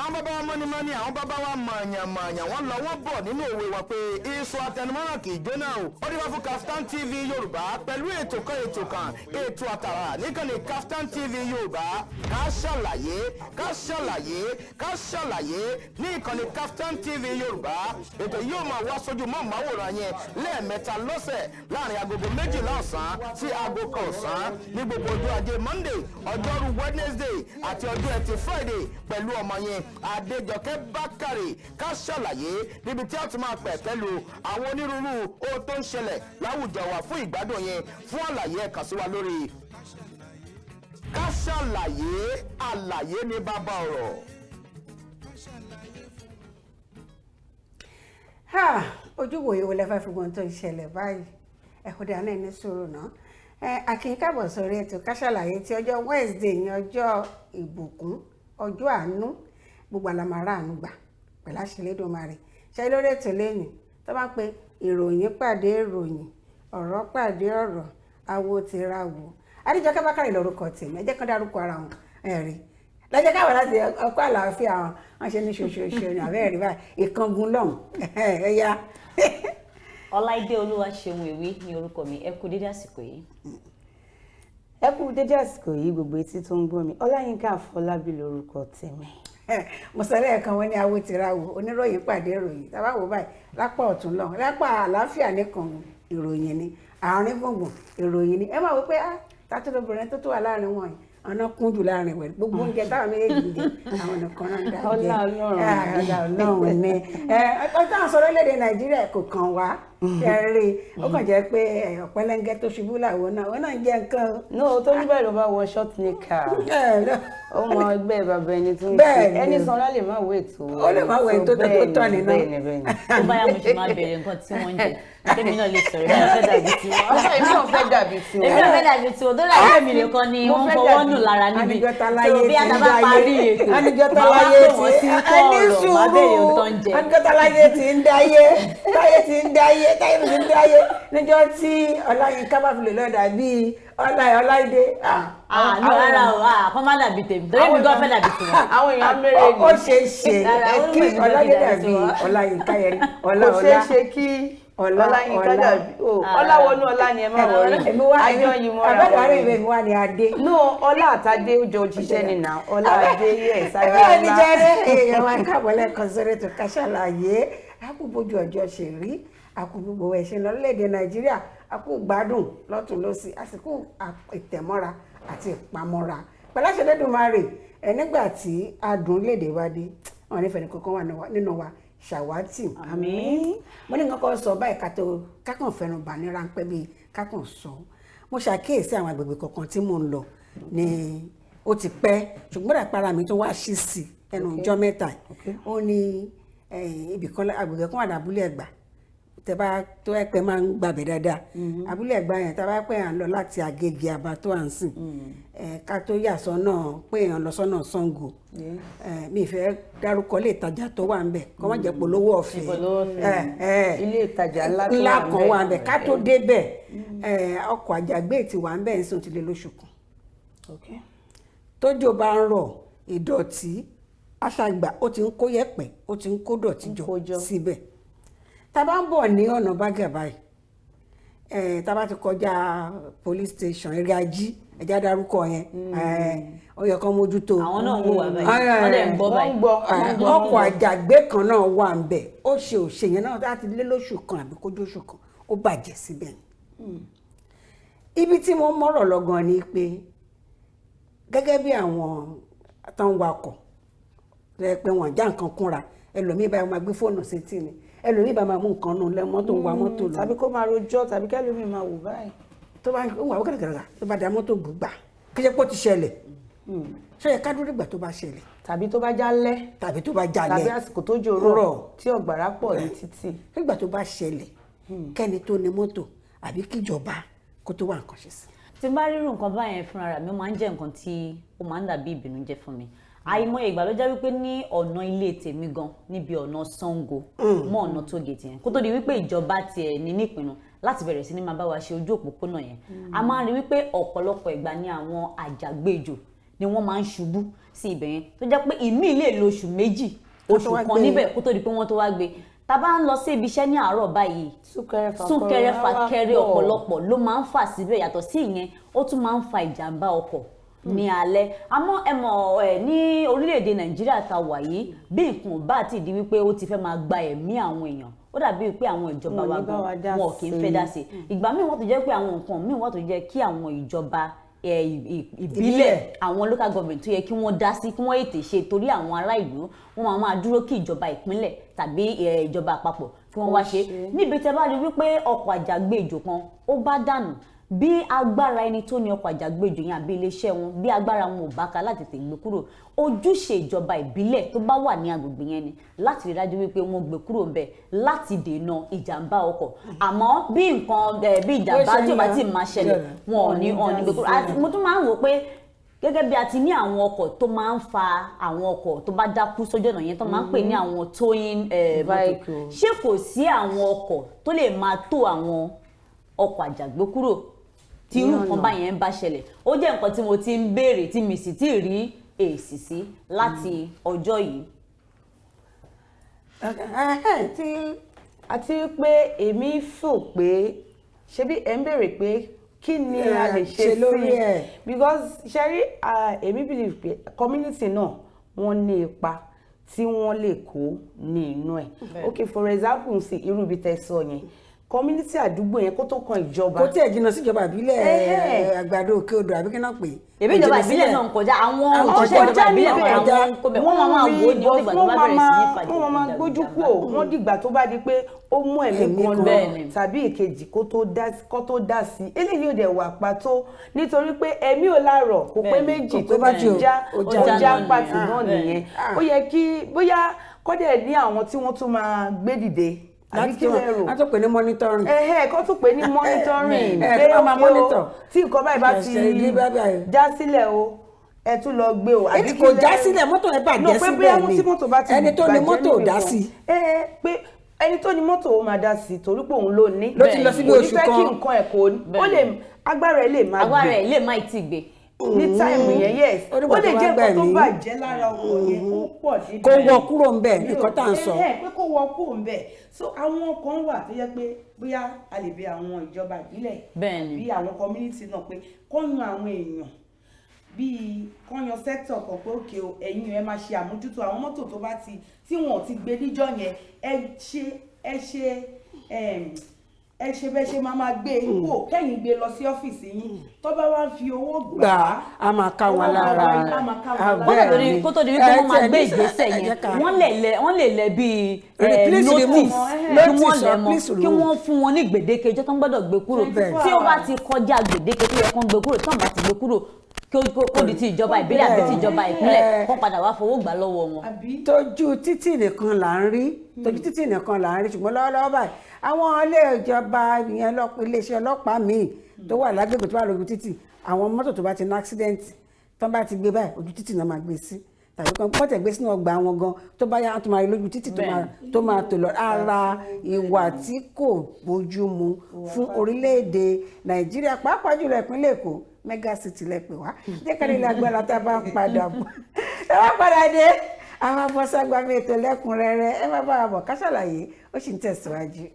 àwọn bàbá wa mọ́nímọ́ní àwọn bàbá wa mọ̀ọ̀yàn wọ́n lọ wọ́n bọ̀ nínú òwe wọn pé iṣu àtẹnumọ́ràn kì í jóná o. ó dé wá fún Kaftan TV Yorùbá pẹ̀lú ètò àtàrà níkànnì Kaftan TV Yorùbá ká ṣàlàyé ní ìkànnì Kaftan TV Yorùbá. ètò yóò máa wá sójú mọ́ màwòrán yẹn lẹ́ẹ̀mẹ́ta lọ́sẹ̀ láàrin agogo 12 ọ̀sán sí aago 1 ọ̀sán ní gbogbo ọjọ́ ajé Monday, ọjọ́rú Wednesday àti ọjọ́ ẹtì Friday pẹ̀lú ọmọ yẹn Adéjọkẹ́ Bákàrè ká ṣàlàyé níbi tí a ti máa pẹ̀ pẹ̀lú àwọn onírúurú ohun tó ń ṣẹlẹ̀ láwùjọ wa fún ìgbádùn yẹn. fún àlàyé ẹ kàn sí wa lórí ká ṣàlàyé àlàyé ní bàbá ọ̀rọ̀. ojúwòye wo lẹ fẹ́ fi gbọ́n tó ń ṣẹlẹ̀ báyìí ẹ̀kọ́dà náà ní sùúrù náà. Akin káàbọ̀ sórí ètò ká ṣàlàyé tí ọjọ́ Wednesday ní ọjọ́ ìbùkún ọjọ́ àánú gbogbo àlàmàrà àánú gbà pẹ̀lú àṣẹlédùmarè. ṣe lórí ètò lẹ́yìn tó bá ń pe ìròyìn pàdé ìròyìn ọ̀rọ̀ pàdé ọ̀rọ̀ awo ti ra wò. Adéjọkẹ́ Bákàrè lórúkọ tèmi ẹ jẹ́ kán dárúkọ ara wọn ẹ̀rí lọ́jọ́ káwọn láti ọkọ̀ àlàáfíà wọn ṣe ní ṣoṣooṣo ní àbẹ́ẹ̀rí báyìí ìkangun lọ́hùn ẹ̀yà. Ọláìdé Olúwaṣeun Èwí ní orúkọ mi. Ẹ kú dédé àsìkò yìí. Ẹ kú dédé àsìkò yìí gbogbo etí tó ń gbọ́ mi. Ọláyínká Àfọlábí lórúkọ tèmi. Mọ̀sálẹ̀ kan wọ́n ní awo ti ra wò oníròyìn pàdé ìròyìn tá a bá wò báyìí lápá ọ̀tún lọ́hùn lápá àlàáfíà nìkan ìròyìn ni àárín gbùngbùn ìròyìn ni ẹ máa wò pé tàtúndínlóbìnrin tó wà láàrin wọn yìí ọ̀nà kúnjù láàrin wẹ̀ gbogbo oúnjẹ táwọn méjèèjì ń jẹ àwọn nìkan náà ń dá jẹ Ọlọ́run ní ọjọ́ àwọn sọ̀rọ̀ lédè Nàìjíríà kò kàn wá kẹrin ó kàn jẹ́ pé ọ̀pẹ́lẹ́ngẹ́ tó ṣubú làwọn náà wọn náà ń jẹ nǹkan. no tó ní bẹ́ẹ̀ ló bá wọ short nika ó mọ ẹgbẹ́ bàbá ẹni tó ń ṣe ẹni sanra lè má wo ètò ó lè má wo ètò tó tọ́ nínú. tó báyà mo ṣe máa bẹ̀rẹ̀ nǹkan tí wọ́n ń jẹ tèmi náà lè sọ̀rọ̀ bí wọ́n fẹ́ dàbí tiwọn. èmi náà fẹ́ dàbí tiwọn. èmi náà fẹ́ dàbí tiwọn tó láyé mi nìkan ni wọ́n fọwọ́ nù lára níbi tó bí àtàbà parí ètò anigọ́tàláyé ti ń dáyé táyé ti ń dáyé níjọ́ tí Ọláyínká bá fi lè lọ́dà bíi Ọláìdé. ní rárá o kọ́ má dàbí tèmi torí mi gan fẹ́ dàbí tiwọn. àwọn èèyàn mẹ́rẹ̀ ni ó ṣe é ṣe kí Ọláìdé dàbí Ọláyínká yẹn kò ṣeé ṣe kí Ọláyínká dàbí Ọláwọnú ọlá ni ẹ má wọrí àjọ yìí mọ́ra wọrí. àbẹ́rẹ́ ìwé mi wá ní Adé. no Ọlá àtàdé ó jọ òjíṣẹ́ nìyà Ọlá Adé yẹ ìsáyé ọlá. ẹni ọlá. jẹ́rẹ́ èèyàn wa káàbọ̀ lẹ́ẹ̀kan sórí ètò Ká Ṣàlàyé àkúbójú ọjọ́ ṣe rí àkúgbogbo ẹ̀ṣẹ̀ lórílẹ̀‐èdè Nàìjíríà àkúgbádùn lọ́tún lọ́sí àsìkò ìtẹ̀mọ́ra àti ìpamọ́ra pẹ̀lú àṣẹlẹ́dùnmarè nígbà tí adùn lédè wa dé wọn nífẹ̀ẹ́ ní kankan wà nínú wa ṣàwátì. àmín. mo ní nǹkan sọ báyìí kákan fẹnu bà ní ráńpẹ́ bíi kákan sọ mo ṣàkíyèsí àwọn agbègbè kọ̀ọ̀kan tí mò ń lọ ní ó ti pẹ́ ṣùgbọ́n àpárá mi tó wá ṣí sí ẹnu ọjọ́ mẹ́ta ó ní ibìkan agbègbè kan wà ní Abúlé Ẹ̀gbá tẹ́bá tó ẹ̀pẹ́ máa ń gbàbẹ̀ dáadáa Abúlé Ẹ̀gbá yẹn tẹ́bá pẹ́ à ń lọ láti Agége Àbá tó à ń sìn ká tó yà sọ́nà pé èèyàn lọ sọ́nà Ṣàngó mi ìfẹ́ dárúkọ ilé ìtajà tó wà ń bẹ̀ kọ́ wọ́n jẹ́ polówó ọ̀fẹ́ ilé ìtajà ńlá kan wà ń bẹ̀ ká tó débẹ̀ ọkọ̀ àjàgbé ti wà ń bẹ̀ ń sìn ti lé lóṣù kan tójò bá ń rọ̀ ìdọ̀tí aṣàgbà ó ti ń kó yẹ̀pẹ̀ ó ti ń kó dọ̀tí jọ síbẹ̀ tá bá ń bọ̀ ní ọ̀nà Bágà báyìí tá bá ti kọjá police station eré ají ẹ̀já dárúkọ yẹn ó yẹ kó mójútó àwọn náà ń wò wá báyìí wọ́n dẹ̀ ń gbọ́ báyìí ọkọ̀ àjàgbé kan náà wà ń bẹ̀ ó ṣe òṣè yẹn náà láti lé lóṣù kan àbí kójú oṣù kan ó bàjẹ́ síbẹ̀ ibi tí mo mọ̀rọ̀ lọ́gàn ni pé gẹ́gẹ́ bí àwọn tó ń wakọ̀ pé wọ́n já nǹkan kúnra ẹlòmíì báyìí máa gbé fóònù sétí ni ẹlòmíì bá máa mú nǹkan nù lẹ́ mọ́tò ń wa mọ́tò lọ. tàbí kó máa rojọ́ tàbí kẹ́lòmíì máa wò báyìí. tó bá ń wà ó gàdàgàdà tó bá da mọ́tò gbùgbà kí ṣe pé ó ti ṣẹlẹ̀ ṣé yẹ ká dúró dìgbà tó bá ṣẹlẹ̀. tàbí tó bá jálẹ̀. tàbí tó bá jálẹ̀. tàbí àsìkò tó jòrò tí ọ̀gbàrá pọ̀ ní títì. nígbà tó bá ṣẹlẹ̀ kẹ́ni tó ní mọ́tò àbí kíjọba kó tó wà nǹkan ṣe sí. tí n bá rírun nǹkan báyẹn fúnra mi ó máa ń jẹ́ nǹkan tí ó máa ń dàbí ìbìnújẹ́ fún mi àìmọye ìgbà ló jẹ́ wípé ní ọ̀nà ilé tèmi gan níbi ọ̀nà Ṣàngó mọ́ ọ̀nà tó gèètì yẹn kó tó di wípé ìjọba tiẹ̀ ní nípinnu láti bẹ̀rẹ̀ sí ní máa bá wa ṣe ojú òpópónà yẹn a máa ń rí wípé ọ̀pọ̀lọpọ̀ ìgbà ni àwọn àjàgbéjò ni wọ́n máa ń ṣubú sí ibẹ̀ yẹn tó jẹ́ pé ìmí lè lo oṣù méjì oṣù kan níbẹ̀ kó tó di pé wọ́n tó wá gbé tá bá ń lọ sí ibi iṣẹ́ ní àárọ̀ báyìí súnkẹrẹ fàkẹrẹ ọ̀pọ̀lọpọ̀ ló máa ń fà síbẹ̀ yàtọ̀ sí ìyẹn ó tún máa ń fa ìjàmbá ọkọ̀ ní alẹ́ àmọ́ ẹ mọ̀ ní orílẹ̀-èdè Nàìjíríà tá wà yìí bí nǹkan bá ti di wípé ó ti fẹ́ máa gba ẹ̀mí àwọn èèyàn ó dàbí pé àwọn ìjọba wa gan wọn kì í fẹ́ dá sí ìgbà míì wọ́n tó jẹ́ pé àwọn nǹkan míì wọ́n tó jẹ́ kí àwọn ìjọba ìbílẹ̀ àwọn local government tó yẹ kí wọ́n dá sí kí wọ́n ètè ṣe torí àwọn ará ìlú wọ́n máa dúró kí ìjọba ìpínlẹ̀ tàbí ìjọba àpapọ̀ kí wọ́n wá ṣe níbi tẹ́ bá rí wípé ọkọ̀ àjàgbéjò kan ó bá dànù bí agbára ẹni tó ní ọkọ̀ àjàgbéjò yẹn àbí iléeṣẹ́ wọn bí agbára wọn ò bá ká láti tètè gbé kúrò ojúṣe ìjọba ìbílẹ̀ tó bá wà ní agbègbè yẹn ni láti rí dájú wípé wọ́n gbé kúrò ńbẹ̀ láti dènà ìjàmbá ọkọ̀ àmọ́ bí nǹkan bí ìjàmbá tí ó bá ti máa ṣẹlẹ̀ wọn ò ní gbé kúrò mo tún máa ń wò pé gẹ́gẹ́ bí a ti ní àwọn ọkọ̀ tó máa ń fa àwọn ọkọ̀ tó bá dákú sójú ọ̀nà yẹn tó máa ń pè ní àwọn towing vehicle ṣé kò sí àwọn ọkọ̀ tó lè máa tó àwọn ọkọ̀ àjàgbé kúrò tí irú nǹkan báyẹn bá ṣẹlẹ̀ ó jẹ́ nǹkan tí mo ti ń béèrè tí mi sì ti rí èsì sí láti ọjọ́ yìí. àti pé èmi fò pé ṣebí ẹ ń béèrè pé kí ni a lè ṣe lórí ẹ̀ because ṣẹ́rí èmi believe pé community náà wọ́n ní ipa tí wọ́n lè kó ní inú ẹ̀ okay for example sí irú ibi tẹ́ sọ yẹn community àdúgbò yẹn kó tó kan ìjọba kó tẹ̀ jìnnà sí ìjọba ìbílẹ̀ àgbàdo òkè odò àbí kí náà pè é èmi ìjọba ìbílẹ̀ náà ń kọjá àwọn òṣìṣẹ́ ìjọba ìbílẹ̀ wọ́n máa wò ó ní ìgbà tó bá bẹ̀rẹ̀ sí ní fàjẹ́ wọ́n máa gbójú kúrò wọ́n dìgbà tó bá di pé ó mú ẹ̀mí kan lọ tàbí èkejì kó tó dá sí eléyìí ò dẹ̀ wà pàtó nítorí pé ẹ̀mí ò láàrọ̀ kò pé méjì tó bá ti já pàtì náà nìyẹn ó yẹ kí bóyá kọ́dẹ̀ ní àwọn tí wọ́n tún máa gbé dìde àbí kí lẹ rò a tún pè ní monitoring kó tún pè ní monitoring pé ó tí nǹkan báyìí bá ti já sílẹ̀ o ẹ tún lọ gbé o àbí kò já sílẹ̀ mọ́tò ẹ bàjẹ́ síbẹ̀ ni ẹni tó ní mọ́tò dá sí pé ẹni tó ní mọ́tò ó máa dá sí torí pé òun ló ní ló ti lọ síbi oṣù kan kò ní fẹ́ kí nǹkan ẹ̀ kò ó lè agbára ẹ̀ lè má gbé agbára ẹ̀ lè má ti gbé ní táìmù yẹn yes ó lè jẹ́ nǹkan tó bàjẹ́ lára ọkọ̀ yẹn ó pọ̀ dídí kó wọ kúrò ń bẹ̀ nǹkan tá à ń sọ pé kó wọ kúrò ń bẹ̀ so àwọn kan wà tó yẹ pé bóyá a lè bẹ̀ àwọn ìjọba ìbílẹ̀ bí àwọn community náà pé kó yan àwọn èèyàn bíi kó yan sector kan pé òkè o ẹ̀yin ẹ máa ṣe àmójútó àwọn mọ́tò tó bá tí wọn ò ti gbé níjọ́ yẹn ẹ ṣe bẹ́ẹ̀ ṣe máa gbé ipò kẹ́yìn gbé lọ sí ọ́fíìsì yín tó bá wá fi owó gbà á máa ká wọn lára kó tó di wípé wọ́n máa gbé ìgbésẹ̀ yẹn wọ́n lè lẹ̀ bíi notice kí wọ́n lẹ̀ mọ́ kí wọ́n fún wọn ní gbèdéke ọjọ́ tó ń gbọ́dọ̀ gbé kúrò tí ó bá ti kọjá gbèdéke tó yẹ kó ń gbé kúrò tí wọ́n bá ti gbé kúrò kó di ti ìjọba ìbílẹ̀ àbí ti ìjọba ìpínlẹ̀ kó padà wá fowó gbà lọ́wọ́ wọn. tójú títì nìkan là ń rí ṣùgbọ́n lọ́wọ́lọ́wọ́ báyìí àwọn ilé ìjọba ìyẹn iléeṣẹ́ ọlọ́pàá míì tó wà lágbègbè tó wà lójú títì àwọn mọ́tò tó bá ti ní accident tó bá ti gbé báyìí ojú títì náà máa gbé sí tàbí kan pọ́tẹ̀ gbé sínú ọgbà wọn gan tó bá yá tó máa rí lójú títì tó máa tò lọ ara ìwà tí kò bójú mu fún orílẹ̀-èdè Nàìjíríà pàápàá jùlọ ìpínlẹ̀ Èkó mega city lẹ́pẹ̀ wá jẹ́ ká lè lágbára tá a bá ń padà bọ̀ ẹ wá padà dé àwọn afọ́ságbámi ètò lẹ́kùnrẹ́rẹ́ ẹ má bá wa bọ̀ ká ṣàlàyé ó sì ń tẹ̀síwájú.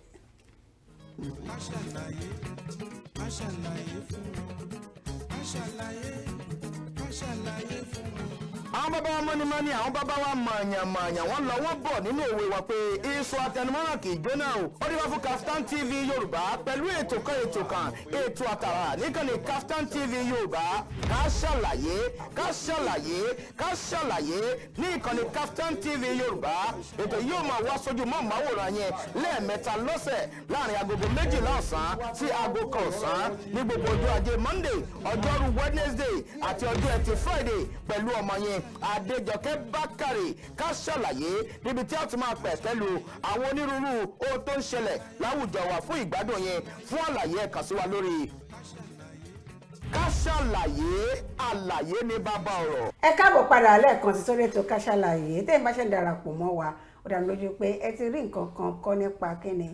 àwọn bàbá wa mọ́nímọ́ní àwọn bàbá wa mọ̀ọ̀yàn wọ́n lọ wọ́n bọ̀ nínú òwe wa pé iṣu àtẹnumọ́ràn kì í jóná o ó dé wá fún Kaftan TV Yorùbá pẹ̀lú ètò àtàrà níkànnì Kaftan TV Yorùbá ká ṣàlàyé ní ìkànnì Kaftan TV Yorùbá ètò yóò máa wá sójú móhùnmáwòrán yẹn lẹ́ẹ̀mẹ́ta lọ́sẹ̀ láàrin agogo 12 ọ̀sán sí aago 1 ọ̀sán ní gbogbo ọjọ́ ajé Monday ọjọ́rú Wednesday àti ọjọ́ ẹtì Friday pẹ̀lú ọmọ yẹn Adéjọkẹ́ Bákàrè ká ṣàlàyé níbi tí a ti máa pẹ̀ pẹ̀lú àwọn onírúurú ohun tó ń ṣẹlẹ̀ láwùjọ wa fún ìgbádùn yẹn fún àlàyé ẹ kàn sí wa lórí ká ṣàlàyé àlàyé ní bàbá ọ̀rọ̀. ẹ káàbọ̀ padà lẹ́ẹ̀kan sí sórí ètò ká ṣàlàyé tẹ́yìn bá ṣe ń darapọ̀ mọ́ wa ó dá mi lójú pé ẹ ti rí nǹkan kan kọ́ nípa kíni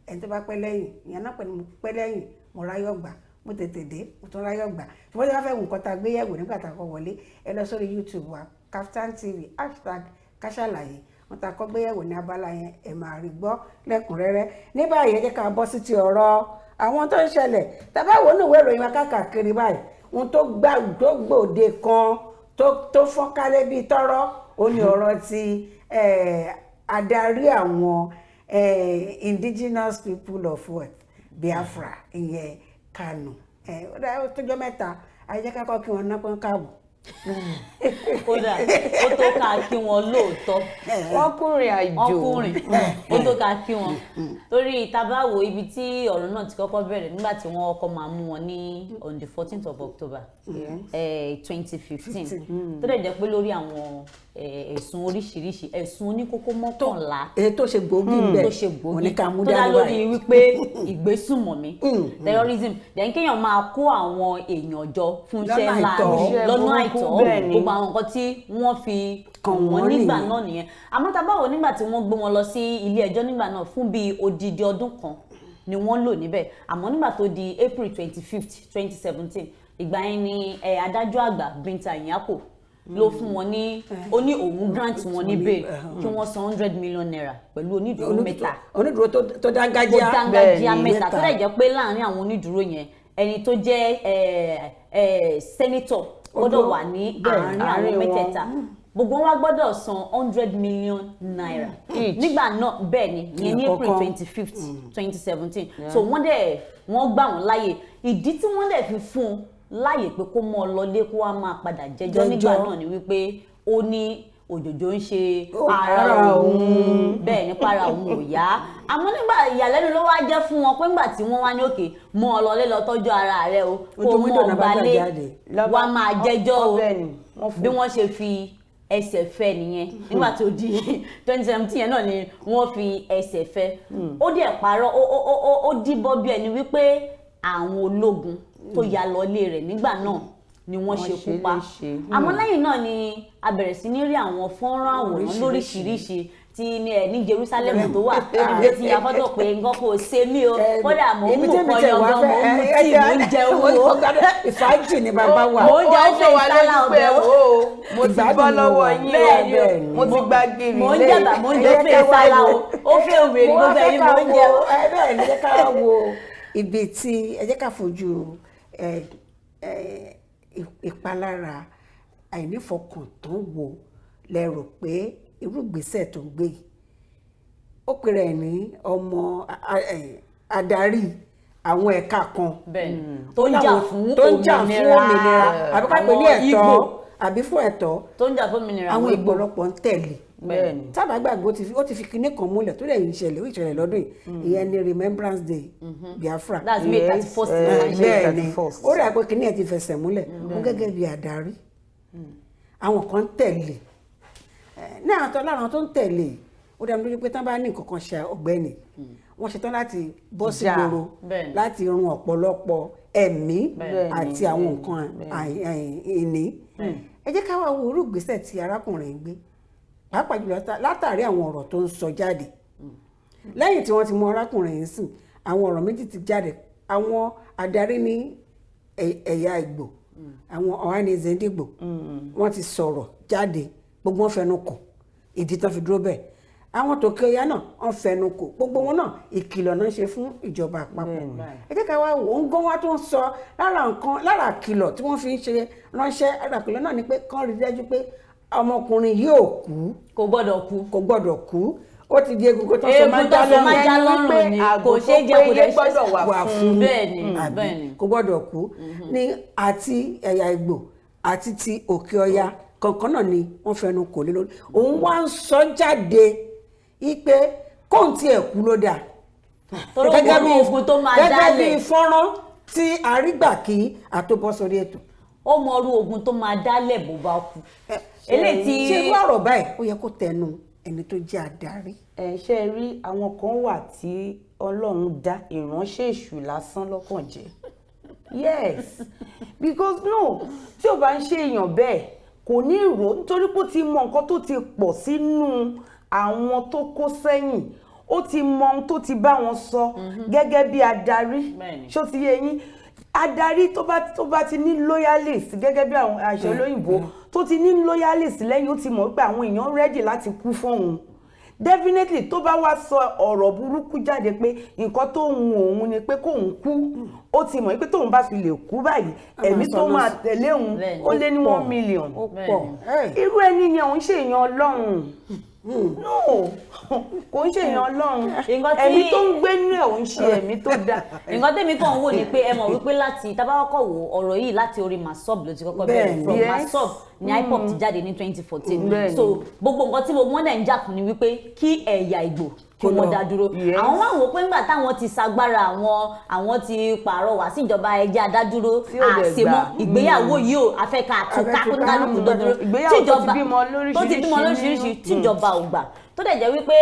ẹni tó bá pẹ́ lẹ́yìn ìyẹn náà pẹ̀lú pẹ́ lẹ́yìn mo ráyọ̀ gbà mo tètè dé mo tún ráyọ̀ gbà ṣùgbọ́n tí wọ́n fẹ́ wù nǹkan tá a gbé yẹ̀wò nígbà tá a kọ́ wọlé ẹ lọ sórí YouTube wa Kaftan TV #Kasalaye wọn ta kọ́ gbé yẹ̀wò ní abala yẹn ẹ máa rí gbọ́ lẹ́kùnrẹ́rẹ́ ní báyìí ẹ jẹ́ ká bọ́ sí ti ọ̀rọ̀ àwọn tó ń ṣẹlẹ̀ tàbá wo ní ìwé ìròyìn wa káàkiri báyìí ohun tó gbòde kan tó fọ́n kálẹ̀ bíi tọ́rọ́ ó ní ọ̀rọ̀ ti adarí àwọn indigenous people of what Biafra ìyẹn Kanu ó tójọ́ mẹ́ta ayéjẹ́kákọ́ kí wọ́n ná pọ́n káàbọ̀. Kódà ó tó ká kí wọn lóòótọ́ wọ́n kúnrin àjò ó tó ká kí wọn torí tabawo ibi tí ọ̀rọ̀ náà ti kọ́kọ́ bẹ̀rẹ̀ nígbà tí wọ́n kọ́kọ́ máa mú wọn ní on the 14th of October 2015 tó dẹ̀ jẹ́ pé lórí àwọn ẹ̀sùn oríṣiríṣi ẹ̀sùn oníkókó mọ́kànlá tó ṣe gbòógì bẹ́ẹ̀ tó ṣe gbòógì tó dá lórí wípé ìgbésùnmọ̀mí terrorism then kéèyàn máa kó àwọn èèyàn jọ fún iṣẹ́ ńlá lọ́nà àìtọ́ gbogbo àwọn nǹkan tí wọ́n fi kàn wọ́n nígbà náà nìyẹn àmọ́ tá a bá wò nígbà tí wọ́n gbé wọn lọ sí ilé ẹjọ́ nígbà náà fún bíi odidi ọdún kan ni wọ́n lò níbẹ̀ àmọ́ nígbà tó di April 25th 2017 ìgbà yẹn ni adájọ́ àgbà Binta Nyako ló fún wọn ní ó ní òun grant wọn ní bail kí wọ́n san 100 million naira pẹ̀lú onídùúró mẹ́ta onídùúró tó dángájíá mẹ́ta tó dẹ̀ jẹ́ pé láàrin àwọn onídùúró yẹn ẹni tó jẹ́ senator gbọ́dọ̀ wà ní àárín àwọn mẹ́tẹ̀ẹ̀ta gbogbo wọn wá gbọ́dọ̀ san 100 million naira nígbà náà bẹ́ẹ̀ ni ìyẹn ní April 25th 2017 so wọ́n gbà wọ́n láàyè ìdí tí wọ́n dẹ̀ fi fún un láàyè pé kó mọ́ ọ lọlé kó wá máa padà jẹ́jọ́ nígbà náà ni wípé ó ní òjòjò ń ṣe ara òun bẹ́ẹ̀ nípa ara òun ò yá àmọ́ nígbà ìyàlẹ́nu ló wá jẹ́ fún wọn pé nígbà tí wọ́n wá ní òkè mọ́ ọ lọlé lọ tọ́jú ara rẹ o kó mọ́ ọ gbalé wá máa jẹ́jọ́ o bí wọ́n ṣe fi ẹsẹ̀ fẹ́ nìyẹn nígbà tó di 2017 yẹn náà ni wọ́n fi ẹsẹ̀ fẹ́ ó dẹ̀ parọ́ ó díbọ́ bí ẹni wípé àwọn ológun tó ya lọlé rẹ̀ nígbà náà ni wọ́n ṣekú pa àmọ́ lẹ́yìn náà ni a bẹ̀rẹ̀ sí ní rí àwọn fọ́nrán àwòrán lóríṣiríṣi tí ní Jerusalem tó wà tí a fọ́tò pé nǹkan kò ṣe mí o kódà mò ń mú kọyọ gan mò ń mú tí mò ń jẹ owó ìfàájì ni bàbá wà mò ń jẹ oúnjẹ ìsálà ọbẹ̀ o mo ti bọ́ lọ́wọ́ yín mo ti gba gírì mò ń jẹ̀bà mò ń jẹ oúnjẹ ìsálà o ó fẹ́ òwe ní gbogbo ẹ̀yìn mò ń jẹ o. bẹ́ẹ̀ ni ẹ jẹ́ ká wo ibi tí ẹ jẹ́ ká fojú ìpalára àìnífọkàntán wo lẹ́rù pé irú ìgbésẹ̀ tó ń gbé yìí ó pèrè ẹ̀ ní ọmọ adarí àwọn ẹ̀ka kan tó ń jà fún òmìnira àbíká pé ní ẹ̀tọ́ àbí fún ẹ̀tọ́ tó ń jà fún òmìnira àwọn ìgbọ̀lọpọ̀ ń tẹ̀lé tábà gbàgbé ó ti fi kinní kan múlẹ̀ tó lẹ́yìn ìṣẹ̀lẹ̀ lọ́dún yìí ìyẹn ni Remembrance Day Biafra that's May 31st bẹ́ẹ̀ ni ó rà pé kinní ẹ̀ ti fẹsẹ̀ múlẹ̀ wọ́n gẹ́gẹ́ bí adarí àwọn kan tẹ̀lé ní àwọn tó lára tó ń tẹ̀lé ó dá mi lójú pé tán bá ní nǹkan kan ṣe ọ̀gbẹ́ni wọ́n ṣetán láti bọ́ sí gbòòrò láti run ọ̀pọ̀lọpọ̀ ẹ̀mí àti àwọn nǹkan ìní ẹ jẹ́ ká wá wo irú ìgbésẹ̀ tí arákùnrin gbé pàápàá jùlọ látàrí àwọn ọ̀rọ̀ tó ń sọ jáde lẹ́yìn tí wọ́n ti mú arákùnrin yìí sìn àwọn ọ̀rọ̀ méjì ti jáde àwọn adarí ní ẹ̀yà Ìgbò àwọn Ohanaeze Ndigbo wọ́n ti sọ̀rọ̀ jáde gbogbo wọn fẹnu kò ìdí tán fi dúró bẹ́ẹ̀ àwọn tòkè ọya náà wọ́n fẹnu kò gbogbo wọn náà ìkìlọ̀ náà ṣe fún ìjọba àpapọ̀ ẹ jẹ́ ká wá wò ó ń gán wá tó ń sọ lára ìkìlọ̀ tí wọ́n fi ń ṣe ránṣẹ́ lára ìkìlọ̀ náà ni pé kán rí dájú pé ọmọkùnrin yóò kú kò gbọ́dọ̀ kú ó ti di egungun tó so máa já lọ́rùn ni kò ṣe é jẹ kò dẹ̀ gbọ́dọ̀ wà fún bẹ́ẹ̀ ni kò gbọ́dọ̀ kú ní àti ẹ̀yà Ìgbò àti ti òkè ọya kankan náà ni wọ́n fẹnu kò lé lórí òun wá ń sọ jáde ipe kóun tiẹ̀ kú ló dà gẹ́gẹ́ bí fọ́nrán tí àrígbà kí àtòbọ́ sórí ètò ó mọ orú ogun tó máa dálẹ̀ bó bá kú eléyìí tí ṣé irú ọ̀rọ̀ báyìí ó yẹ kó tẹnu ẹni tó jẹ́ adarí. ṣe rí àwọn kan wà tí Ọlọ́run dá ìránṣẹ́ èṣù lásán lọ́kàn jẹ́ yes because no tí ò bá ń ṣe èèyàn bẹ́ẹ̀ kò ní ìró nítorí pé ó ti mọ nǹkan tó ti pọ̀ sínú àwọn tó kó sẹ́yìn ó ti mọ ohun tó ti bá wọn sọ gẹ́gẹ́ bí adarí ṣó ti yé yín adarí tó bá ti ní loyalist gẹ́gẹ́ bí àwọn àṣẹ olóyìnbó tó ti ní loyalist lẹ́yìn ó ti mọ̀ pé àwọn èèyàn ready láti kú fóun definitely tó bá wá sọ ọ̀rọ̀ burúkú jáde pé nǹkan tó ń òun ni pé kóun kú ó ti mọ̀ pé tóun bá fi lè kú báyìí ẹ̀mí tó máa tẹ̀lé òun ó lé ní 1 million irú ẹni yẹn òun ṣèyàn Ọlọ́run no kò ń ṣèyàn Ọlọ́run ẹ̀mí tó ń gbé ní ẹ̀ òun ṣe ẹ̀mí tó dáa. nǹkan tẹ́mi kàn ń wò ni pé ẹ mọ̀ wípé láti tábàkọ́kọ́ wo ọ̀rọ̀ yìí láti orí Masob ló ti kọ́kọ́ bẹ̀rẹ̀ from Masob ní IPOB ti jáde ní 2014 so gbogbo nǹkan tí wọ́n dẹ̀ ń jà fún ni wípé kí ẹ̀yà Ìgbò kí wọ́n dá dúró àwọn wá wò pé nígbà táwọn ti sagbára àwọn ti pàrọwà sí ìjọba ẹjẹ́ adádúró àṣemọ́ ìgbéyàwó yìí ò afẹ́ka àtúnká kó ní kálukú dọ́dúró tó ti bímọ lóríṣiríṣi tíjọba ò gbà tó dẹ̀ jẹ́ wípé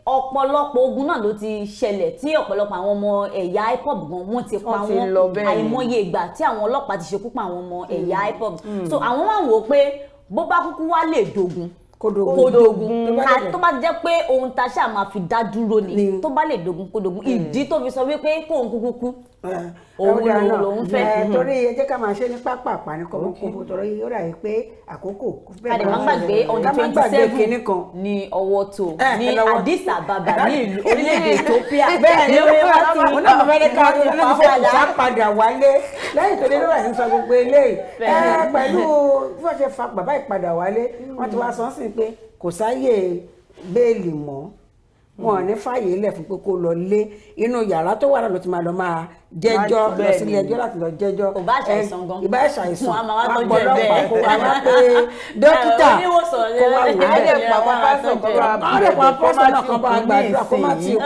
ọ̀pọ̀lọpọ̀ ogun náà ló ti ṣẹlẹ̀ tí ọ̀pọ̀lọpọ̀ àwọn ọmọ ẹ̀yà IPOB gan wọ́n ti pa wọ́n àìmọye ìgbà tí àwọn ọlọ́pàá ti ṣekú pa àwọn ọmọ ẹ̀yà IPOB so àwọn wá wò pé bó bá kúkú wá lè dogun kódógun tó bá jẹ́ pé ohun tá a ṣáà máa fi dá dúró ni tó bá lè dogun kódógun ìdí tó fi sọ wípé kóun kúkú kú òun lòun fẹ́. torí ẹ jẹ́ ká máa ṣe ní pápá ní kọ́mọ́kọ́mọ́ torí ó rà yìí pé àkókò. àdèmá gbàgbé on the 27 ní ọwọ́ tó ní Addis Ababa ní ìlú orílẹ̀-èdè Ethiopia. bẹ́ẹ̀ ni wọ́n náà fẹ́rẹ́ ká ló padà wálé lẹ́yìn tó dé ló rà ní sọ gbogbo eléyìí pẹ̀lú bí wọ́n ṣe fa bàbá ìpadà wálé wọ́n ti wá sọ sí pé kò sáyè béèlì mọ́ wọn ò ní fàyè ilẹ̀ fún pé kó lọ lé inú yàrá tó wà lọ́dọ̀ tí máa lọ máa jẹ́jọ́ lọ sílé ẹjọ́ láti lọ jẹ́jọ́ kò bá ṣàìsàn gan ìbá ṣàìsàn wọn máa tọ́jú ẹ̀ bẹ́ẹ̀ kó wá pé dókítà kó wá wò pásítọ̀ kan bá gbàdúrà kó má ti kú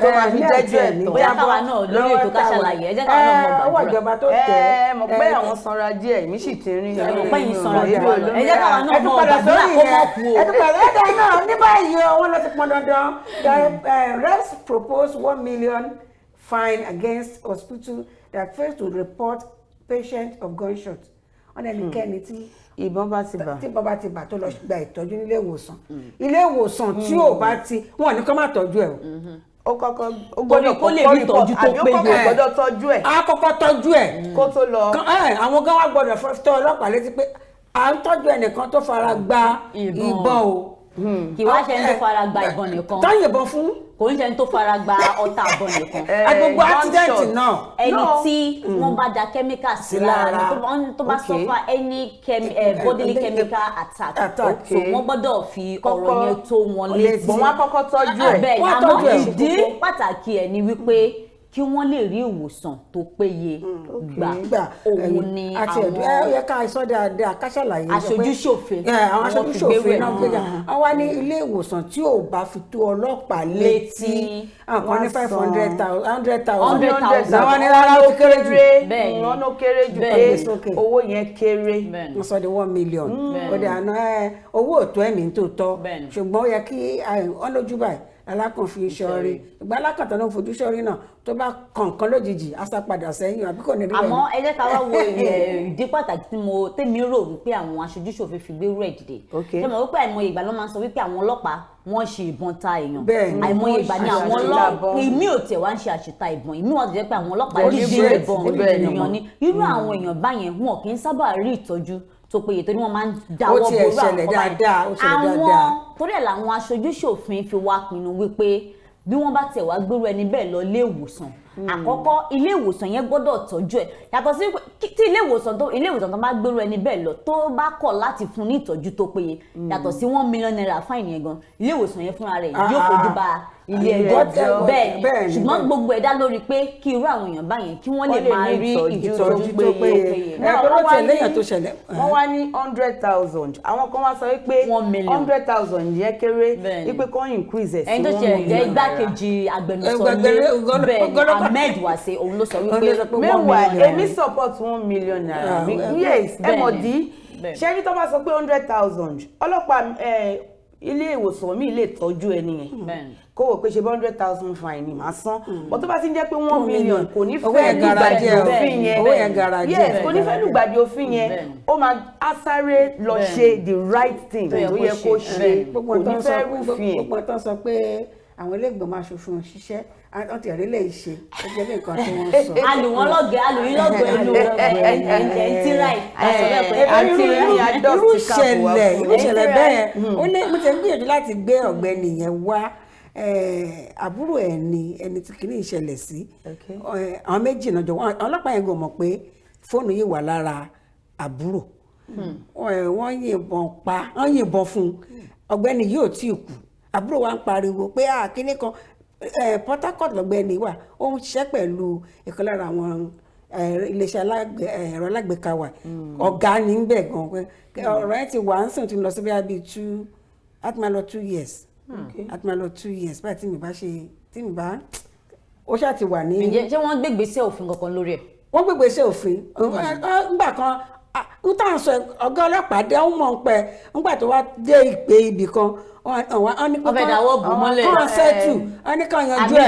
tó máa fi jẹ́jọ́ ẹ̀ ní bóyá káwa náà lórí ètò Ká Ṣàlàyé ẹ jẹ́ káwa náà mọ̀ ọwọ́ ìjọba tó tẹ̀ mọ̀ pé àwọn sanra díẹ̀ èmi sì ti rí ẹ mọ̀ pé yìí sanra díẹ̀ ẹ jẹ́ káwa náà mọ̀ gbàdúrà kó mọ̀ kú o. ẹ tún padà ẹ̀dá náà ní báyìí wọ́n lọ ti pọn dandan reps propose 1 million fine against hospital that fails to report patient of gunshot on ẹnikẹ́ni tí ìbọn bá ti bà tó lọ gba ìtọ́jú nílé ìwòsàn tí ò bá ti wọn ní kó má tọ́jú ẹ̀ ó kọ́kọ́ ó gbọ́dọ̀ kó lè rí ìtọ́jú tó péye gbọ́dọ̀ tọ́jú ẹ̀ á kọ́kọ́ tọ́jú ẹ̀ kó tó lọ àwọn gan wá gbọ́dọ̀ tọ́ ọlọ́pàá létí pé à ń tọ́jú ẹnìkan tó fara gba ìbọn o kì wá ṣe ń tó fara gba ìbọn nìkan tó yìnbọn fún kò ń ṣe ń tó fara gba ọta àbọn nìkan gbogbo accident náà ẹni tí wọ́n bá da chemical sí lára tó bá suffer any bodily chemical attack so wọ́n gbọ́dọ̀ fi ọ̀rọ̀ yẹn tó wọn létí wọ́n á kọ́kọ́ tọ́jú ẹ̀ bẹ́ẹ̀ àmọ́ ìdí pàtàkì ẹ̀ ni wípé kí wọ́n lè rí ìwòsàn tó péye gbà òun ni àwọn yẹ ká sọ dáadáa Ká Ṣàlàyé aṣojúṣòfin àwọn aṣojúṣòfin náà gbéjà àwọn wá ní ilé ìwòsàn tí ò bá fi tó ọlọ́pàá létí àwọn ní 500,000 àwọn ní rárá ó kéré jù bẹ́ẹ̀ wọ́n ló kéré jù pé owó yẹn kéré wọ́n sọ di 1 million ó dẹ̀ àná owó òtó ẹ̀mí tó tọ́ ṣùgbọ́n ó yẹ kí wọ́n lójú báyìí alákàn fi ṣọ́rí ìgbà alákàtà náà fojú ṣọ́rí náà tó bá kọ̀ọ̀kan lójijì á sá padà sẹ́yìn àbí kò ní rí àmọ́ ẹ jẹ́ ká wá wo ìdí pàtàkì tèmi rò wípé àwọn aṣojúṣòfin fi gbé rẹ̀ dìde ṣé mo wípé àìmọye ìgbà ló máa ń sọ wípé àwọn ọlọ́pàá wọ́n ṣe ìbọn ta èèyàn àìmọye ìgbà ni àwọn ọlọ́pàá ìmí ò tiẹ̀ wá ń ṣe àṣìta ìbọn ìmí wọn ti jẹ́ pé àwọn ọlọ́pàá ní bí ìbọn èèyàn ni irú àwọn èèyàn báyẹn wọn kì í sábà rí ìtọ́jú tó péye torí wọ́n máa ń dáwọ́ ború àwọn torí ẹ̀ làwọn aṣojúṣòfin fi wá pinnu wípé bí wọ́n bá tẹ̀ wá gbérú ẹni bẹ́ẹ̀ lọ ilé ìwòsàn àkọ́kọ́ ilé ìwòsàn yẹn gbọ́dọ̀ tọ́jú ẹ̀ yàtọ̀ sí tí ilé ìwòsàn tó bá gbérú ẹni bẹ́ẹ̀ lọ tó bá kọ̀ láti fún ní ìtọ́jú tó péye yàtọ̀ sí 1 million naira fáìnì yẹn gan ilé ìwòsàn yẹn fúnra rẹ̀ yóò fojú ba ilé ẹjọ́ bẹ́ẹ̀ ṣùgbọ́n gbogbo ẹ̀dá lórí pé kí irú àwọn èèyàn báyẹn kí wọ́n lè máa rí ìtọ́jú tó péye. wọ́n wá ní 100,000 àwọn kan wá sọ wípé 100,000 yẹn kéré wípé kọ́ increase ẹ̀ sí 1 million. ẹni tó ṣe jẹ́ igbákejì agbẹnusọ ní bẹ́ẹ̀ Ahmed Wase òun ló sọ wípé meanwhile èmi support 1 million naira yes ẹ mọ̀ dí ṣé ní tó bá sọ pé 100,000 ọlọ́pàá ilé ìwòsàn mi lè tọ́jú ẹni yẹn kó wò pé ṣe 100,000 fine ni màá san bó tó bá ti ń jẹ́ pé 1 million kò ní fẹ́ lùgbàdì òfin yẹn yes kò ní fẹ́ lùgbàdì òfin yẹn ó máa á sáré lọ ṣe the right thing tó yẹ kó ṣe kò ní fẹ́ rúfin ẹ̀. gbogbo tó sọ pé àwọn ilé ìgbìmọ̀ aṣòfin ṣiṣẹ́ wọ́n ti rí lè ṣe gẹ́gẹ́ bí nǹkan tí wọ́n sọ. alùwọ́n lọ́gẹ̀ẹ́ alùyín lọ́gẹ̀ẹ́ ìlú ẹ̀ńtíráì irú ìṣẹ̀lẹ̀ bẹ́ẹ̀ ó ní mo ti gbìyànjú láti gbé ọ̀gbẹ́ni yẹn wá àbúrò ẹ̀ ni ẹni tí kìíní ìṣẹ̀lẹ̀ sí àwọn méjì náà jọ ọlọ́pàá yẹn kò mọ̀ pé fóònù yìí wà lára àbúrò wọ́n yìnbọn fún ọ̀gbẹ́ni yìí ò tí ì kú àbúrò wa ń pariwo pé kíní kan Port Harcourt lọ́gbẹ́ni wà ó ń ṣiṣẹ́ pẹ̀lú ìkan lára àwọn iléeṣẹ́ ẹ̀rọ alágbèéká wa ọ̀gá ní ń bẹ̀ gan ọ̀rọ̀ ẹ̀ ti wà ń sìn tí lọ sí bí 2 years àti máa lọ 2 years báyìí tí mi bá ó ṣáà ti wà ní. ṣé wọ́n gbé ìgbésẹ̀ òfin kankan lórí ẹ̀. wọ́n gbé ìgbésẹ̀ òfin ńgbà kan ń tàn sọ ọ̀gá ọlọ́pàá dé ọ̀hún mọ̀ ń pẹ́ ńgbà tó wá dé ìpè ibì kan wọ́n ní kọ́ ṣẹ́tù wọ́n ní kọ́ yanjú ẹ̀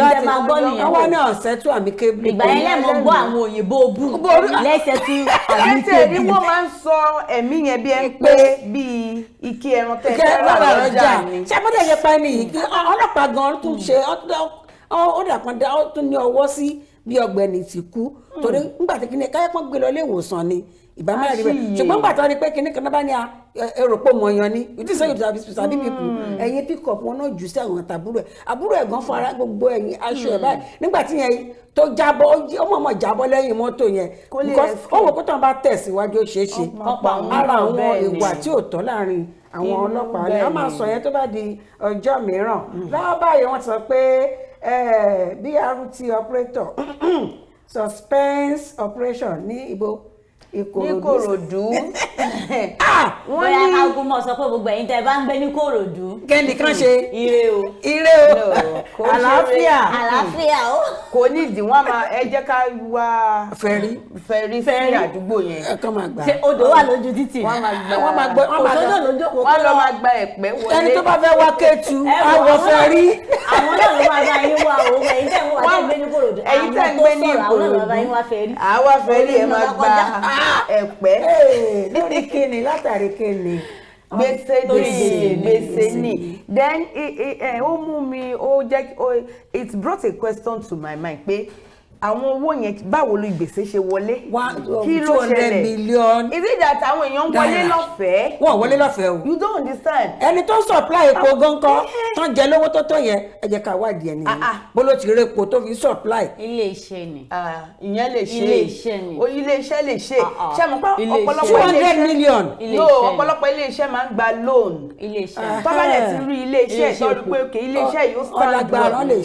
láti wọ́n ní ọ̀ṣẹ́tù amicably. ìgbà yẹn lẹ́mọ̀ gbọ́ àwọn òyìnbó bú lẹ́sẹ̀tù amicably. ẹ̀tẹ̀ ni wọ́n máa ń sọ ẹ̀mí yẹn bí ẹ ń pé bíi ike ẹran tẹ́tẹ́ rà lọ́jà ni. ṣàpọ́tẹ̀ yẹn pa ẹni yìí ọlọ́pàá gan tún ṣe ó dàpọ̀ ó tún ní ọwọ́ sí bí ọ̀gbẹ́ni ti kú torí nígbà tí kìnìún káyọ̀ pọ́n gbé lọ ilé ìwòsàn ni ìbámu rí bẹ́ẹ̀ ṣùgbọ́n gbà tó rí pé kìnìún kan bá ní èrò pò mọ̀ yan ni ìdí sẹ́yìn tó àbí pípù ẹ̀yìn pick-up wọn náà jù sí àwọn àbúrò ẹ̀gán fún ara gbogbo ẹ̀yìn aṣọ ẹ̀ báyìí nígbà tí yẹn tó jábọ́ ó mọ̀ọ́mọ̀ jábọ́ lẹ́yìn mọ́tò yẹn because ó wò pé tó ń bá tẹ̀síwájú ó ṣeé ṣe ara àwọn ìwà tí ò tọ́ láàrin àwọn ọlọ́pàá ni wọ́n máa sọ yẹn tó bá di ọjọ́ mìíràn lọ́wọ́ báyìí wọ́n sọ pé BRT operator suspense operation ní ibo Ìkòròdú. bóyá káàkùn mọ̀ sọ pé gbogbo ẹ̀yin tẹ́ bá ń gbé ní Kòròdú. kẹ́nìkan ṣe ire o àlàáfíà o kò ní ìdí wọn máa ẹ jẹ́ ká wá fẹ́rí sí àdúgbò yẹn. ẹ̀kan máa gbà. ṣé odò wà lójú títì. wọ́n máa gba ẹ̀pẹ́ wọlé. ẹni tó bá fẹ́ wá Kétu àwọ̀ fẹ́rí. àwọn náà ló máa bá yín wá o ẹ̀yin tẹ́ ń wá gbé ní Kòròdú. ẹ̀yin tẹ́ ń gbé ní Ìkòròdú àwa fẹ́rí ẹ̀ máa gba ẹ̀pẹ́. lórí kíni látàrí kíni. gbèsè ni then ó mú mi ó jẹ́ it brought a question to my mind pé àwọn owó yẹn báwo ló gbèsè ṣe wọlé kí ló ṣẹlẹ̀ million is it that àwọn èèyàn wọlé lọ́fẹ̀ẹ́. wọ́n wọlé lọ́fẹ̀ẹ́ o. you don't understand. ẹni tó supply epo gan-an tán jẹ lówó tó yẹn ẹ jẹ́ ká wádìí ẹni yẹn bó ló ti rí epo tó fi supply. ilé iṣẹ́ ni. ìyẹn lè ṣe ilé iṣẹ́ ni. ilé iṣẹ́ lè ṣe ṣé mo pa ọ̀pọ̀lọpọ̀ 200 million. ọ̀pọ̀lọpọ̀ ilé iṣẹ́ máa ń gba loan. ilé iṣẹ́. tọ́ba dẹ̀ ti rí ilé iṣẹ́ ìtọ́jú pé òkè ilé iṣẹ́ yóò stand wọ́n lè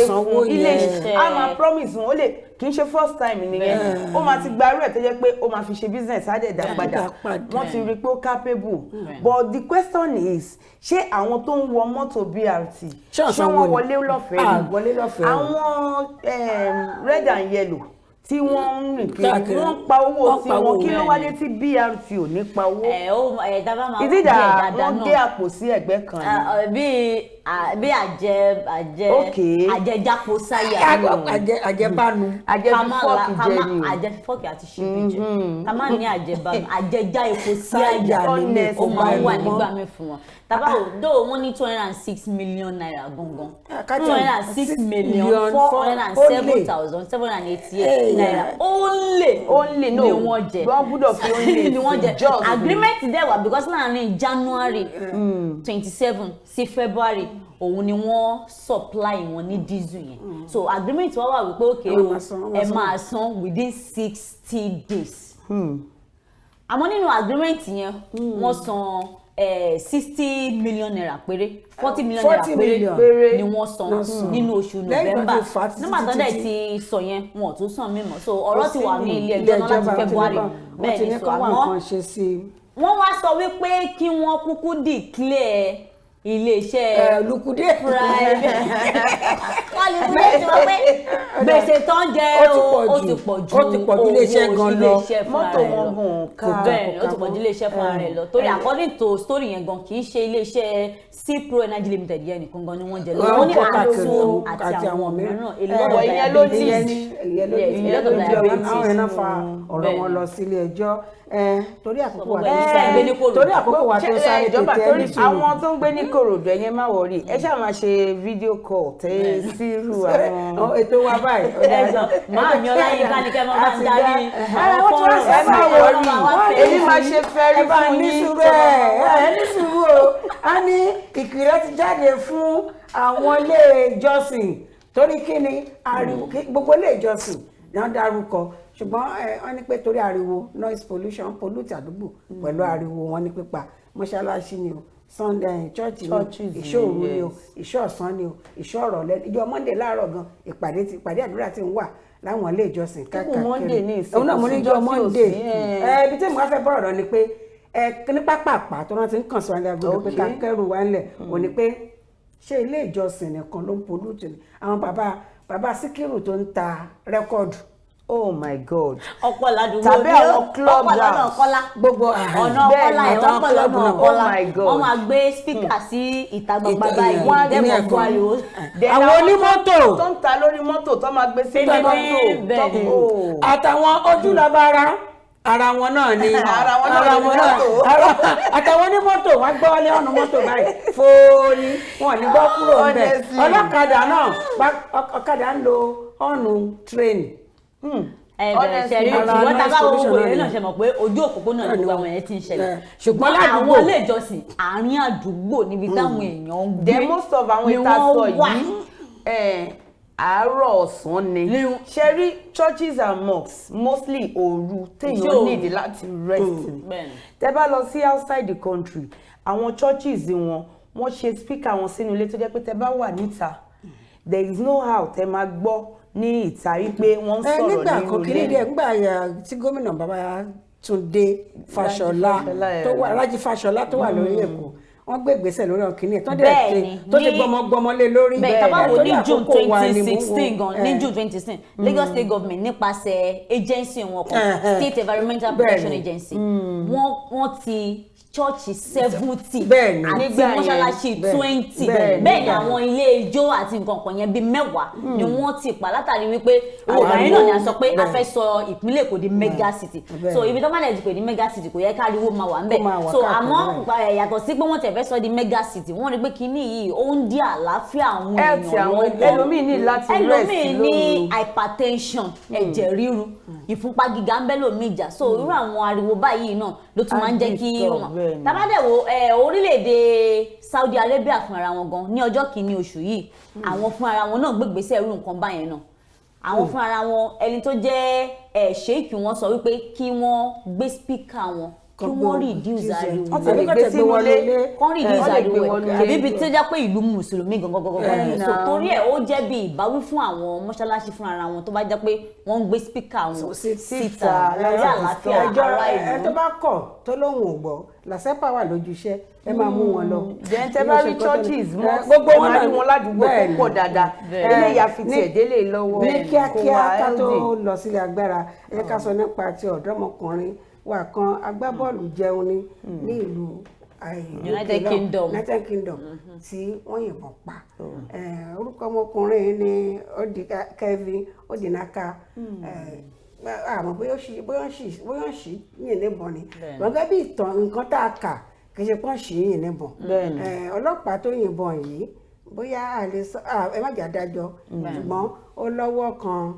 sanwó yẹn. ilé iṣẹ́ a máa promise wọn ó lè kì í ṣe first time nìyẹn ó máa ti gba irú ẹ̀ tó jẹ́ pé ó máa fi ṣe business á dẹ̀ dá padà wọ́n ti rí pé ó capable but the question is ṣé àwọn tó ń wọ mọ́tò BRT ṣé wọ́n wọlé lọ́fẹ̀ẹ́ àwọn red and yellow tí wọ́n ń rìn kiri wọ́n pa owó sí wọn kí ló wáyé tí BRT ò ní pa owó. ìdíjà wọ́n gé àpò sí ẹ̀gbẹ́ kan ni. bí àjẹjápo sáyà àjẹbánu àjẹfọ́ọ̀kì àti ṣíbíjẹ ká má ní àjẹbánu àjẹjá epo sí àyà ó máa ń wà nígbà mi fún wọn tàbá òdò wọn ní 206 million naira gangan 206 million 407,788 naira only ni wọ́n jẹ wọ́n gbọ́dọ̀ fi only ni wọ́n jẹ agreement dẹ̀ wà because láàrin January 27 sí February òun ni wọ́n supply wọn ní diesel yẹn so agreement wá wà wípé okay o ẹ máa san within 60 days àmọ́ nínú agreement yẹn wọ́n san 60 million naira péré 40 million naira péré ni wọ́n san nínú oṣù November nígbà tó dẹ̀ ti sọ yẹn wọn ò tún san mímọ́ so ọ̀rọ̀ ti wà ní ilé ẹjọ́ náà láti February bẹ́ẹ̀ ni sọ àmọ́ wọ́n wá sọ wípé kí wọ́n kúkú declare iléeṣẹ́ lukude private wọ́n lè fún ẹ̀sìn wọn pé gbèsè tán jẹ́ ó ti pọ̀ ju iléeṣẹ́ gan lọ mọ́tò wọn gùn ká bẹ́ẹ̀ ó ti pọ̀ ju iléeṣẹ́ fúnra rẹ̀ lọ torí according to story yẹn gan kì í ṣe iléeṣẹ́ Cipro Energy Limited yẹn nìkan gan ni wọ́n jẹ lọ́wọ́ ní àdó àti àwọn mìíràn ẹ̀wọ̀ ìyẹn ló ti àwọn ẹ̀nà fa ọ̀rọ̀ wọn lọ sílé ẹjọ́ torí àkókò wa tó sáré tètè ní sùúrù. àwọn tó ń gbé ní Ìkòròdú ẹ̀yẹn má wọrí ẹ ṣáà máa ṣe fídíò call tẹ́ sírù àwọn ètò wa báyìí. máa mi Ọláyínká ní kẹ́ mọ́ bá ń darí àwọn fọ́nrán ẹ má wọrí èyí máa ṣe fẹ́rí fún yín. ẹ ní sùúrù o a ní ìkìlọ̀ ti jáde fún àwọn ilé ìjọsìn torí kí ni ariwo gbogbo ilé ìjọsìn náà dárúkọ ṣùgbọ́n wọ́n ní pé torí ariwo noise pollution pollute àdúgbò pẹ̀lú ariwo wọn ní pípa mọ́ṣáláṣí ni o Sunday church ni o ìṣọ́ òru ni o ìṣọ́ ọ̀sán ni o ìṣọ́ ọ̀rọ̀lẹ́ ìjọ Monday láàárọ̀ gan ìpàdé àdúrà ti ń wà láwọn ilé ìjọsìn káàkiri òun náà mo ní ìjọ Monday ibi tí mo fẹ́ bọ̀rọ̀ lọ ni pé ní pápápá tó rántí ń kàn sí wàlẹ́ agbóhùn pé ká kẹ́rù wa ńlẹ̀ ò ní pé ṣé ilé ìjọsìn nìkan ló ń pollute ni àwọn bàbá Síkírù tó ń ta rẹ́kọ̀dù. Oh my God. ọ̀pọ̀ ládùúgbò tàbí àwọn club lọ́nà Kọ́lá gbogbo ọ̀nà Kọ́lá ẹ̀ wọ́n pọ̀ lọ́nà Kọ́lá Oh my God. wọ́n máa gbé spíkà sí ìta gbangba báyìí wọ́n á dẹ́mọ̀ fún ariwo. àwọn onímọ́tò tó ń ta lórí mọ́tò tó máa gbé sí mọ́tò àtàwọn ojúlọ́bára ara wọn náà ni àtàwọn onímọ́tò wọn gbọ́ wọlé ọ̀nà mọ́tò báyìí fóòní wọn ní gbọ́ kúrò ńbẹ̀ ọlọ́kadà náà ọ̀kadà ń lo ọ̀nù tírẹ́nì. ṣẹ̀rí ìwọ́n tá a bá wọ́n wòye náà ṣe mọ̀ pé ojú òpópónà ní gbogbo àwọn èèyàn ti ń ṣẹlẹ̀ ṣùgbọ́n àwọn ilé ìjọsìn àárín àdúgbò níbi táwọn èèyàn ń gbé the most of àwọn ìtasọ̀ yìí àárọ̀ ọ̀sán ni ṣe rí churches and mosques mostly òru téèyàn need láti rest tẹ́ bá lọ sí outside the country àwọn churches wọ́n ṣe speaker wọn sínú ilé tó jẹ́ pé tẹ́ bá wà níta there is no how tẹ́ máa gbọ́ ní ìta wípé wọ́n ń sọ̀rọ̀ nínú ilé. nígbà kan kiri díẹ̀ nígbà tí gómìnà Babátúndé Fáṣọlá tó wà Rájí Fáṣọlá tó wà lórí Èkó wọ́n gbé ìgbésẹ̀ lórí ọ̀kìnní ẹ̀ tó ti gbọmọ lé lórí. bẹ́ẹ̀ tàbá wo ní June 2016 gan ní June 2016 Lagos State Government nípasẹ̀ agency wọn kan State Environmental Protection Agency wọ́n ti chọ́ọ̀chì 70 àti mọ́ṣáláṣí 20 bẹ́ẹ̀ ni àwọn ilé ijó àti nǹkan kan yẹn bíi 10 ni wọ́n ti pa látàrí wípé òbáyé náà ni a sọ pé a fẹ́ sọ ìpínlẹ̀ Èkó di mega city so ibi tó bá lè pè ní mega city kò yẹ káriwo máa wà ń bẹ̀ so àmọ́ yàtọ̀ sí pé wọ́n tẹ̀ fẹ́ sọ di mega city wọ́n rí pé kíní yìí ó ń dí àlàáfíà àwọn èèyàn lọ́wọ́ ẹlòmíì ní láti rest lóru ẹlòmíì ní hypertension ẹ̀jẹ̀ ríru ìfúnpá gíga ń bẹ lómi ìjà so irú àwọn ariwo báyìí náà ló tún máa ń jẹ́ kí wọ́n tabadẹ̀wò orílẹ̀-èdè Saudi Arabia fún ara wọn gan ní ọjọ́ kìíní oṣù yìí àwọn fún ara wọn náà gbégbèsè irú nǹkan báyẹn náà àwọn fún ara wọn ẹni tó jẹ́ ṣéèkì wọn sọ wípé kí wọ́n gbé spíkà wọn kí wọ́n reduce ariwo wọ́n lè gbé sínú ilé kán reduce ariwo ẹ̀ bíbi tó jẹ́ pé ìlú mùsùlùmí gangan ni so torí ẹ̀ ó jẹ́ bí ìbáwí fún àwọn mọ́ṣáláṣí fún ara wọn tó bá jẹ́ pé wọ́n ń gbé spíkà wọn síta lórí àlàáfíà ará ìlú. ẹ tó bá kọ̀ tó lóhùn ò gbọ́ làṣẹ́pà wà lójú iṣẹ́ ẹ máa mú wọn lọ. jẹ́ tẹ́ bá rí churches gbogbo wọn náà wọn ládùúgbò tó pọ̀ dáadáa eléyà fi tiẹ̀ délé lọ́wọ́. ní kíákíá ká tó lọ sílé agbára ẹ ká sọ nípa ti ọ̀dọ́mọkùnrin wà kan agbábọ́ọ̀lù jẹun ní ìlú United Kingdom tí wọ́n yìnbọn pa orúkọ ọmọkùnrin ní Kevin Odinaka àmọ́ bóyá ń ṣì yìn níbọn ni gẹ́gẹ́ bí ìtàn nǹkan tá a kà kì í ṣe pọ́n ṣì yìn níbọn ọlọ́pàá tó yìnbọn yìí bóyá ẹ má jà dájọ́ ṣùgbọ́n ó lọ́wọ́ kan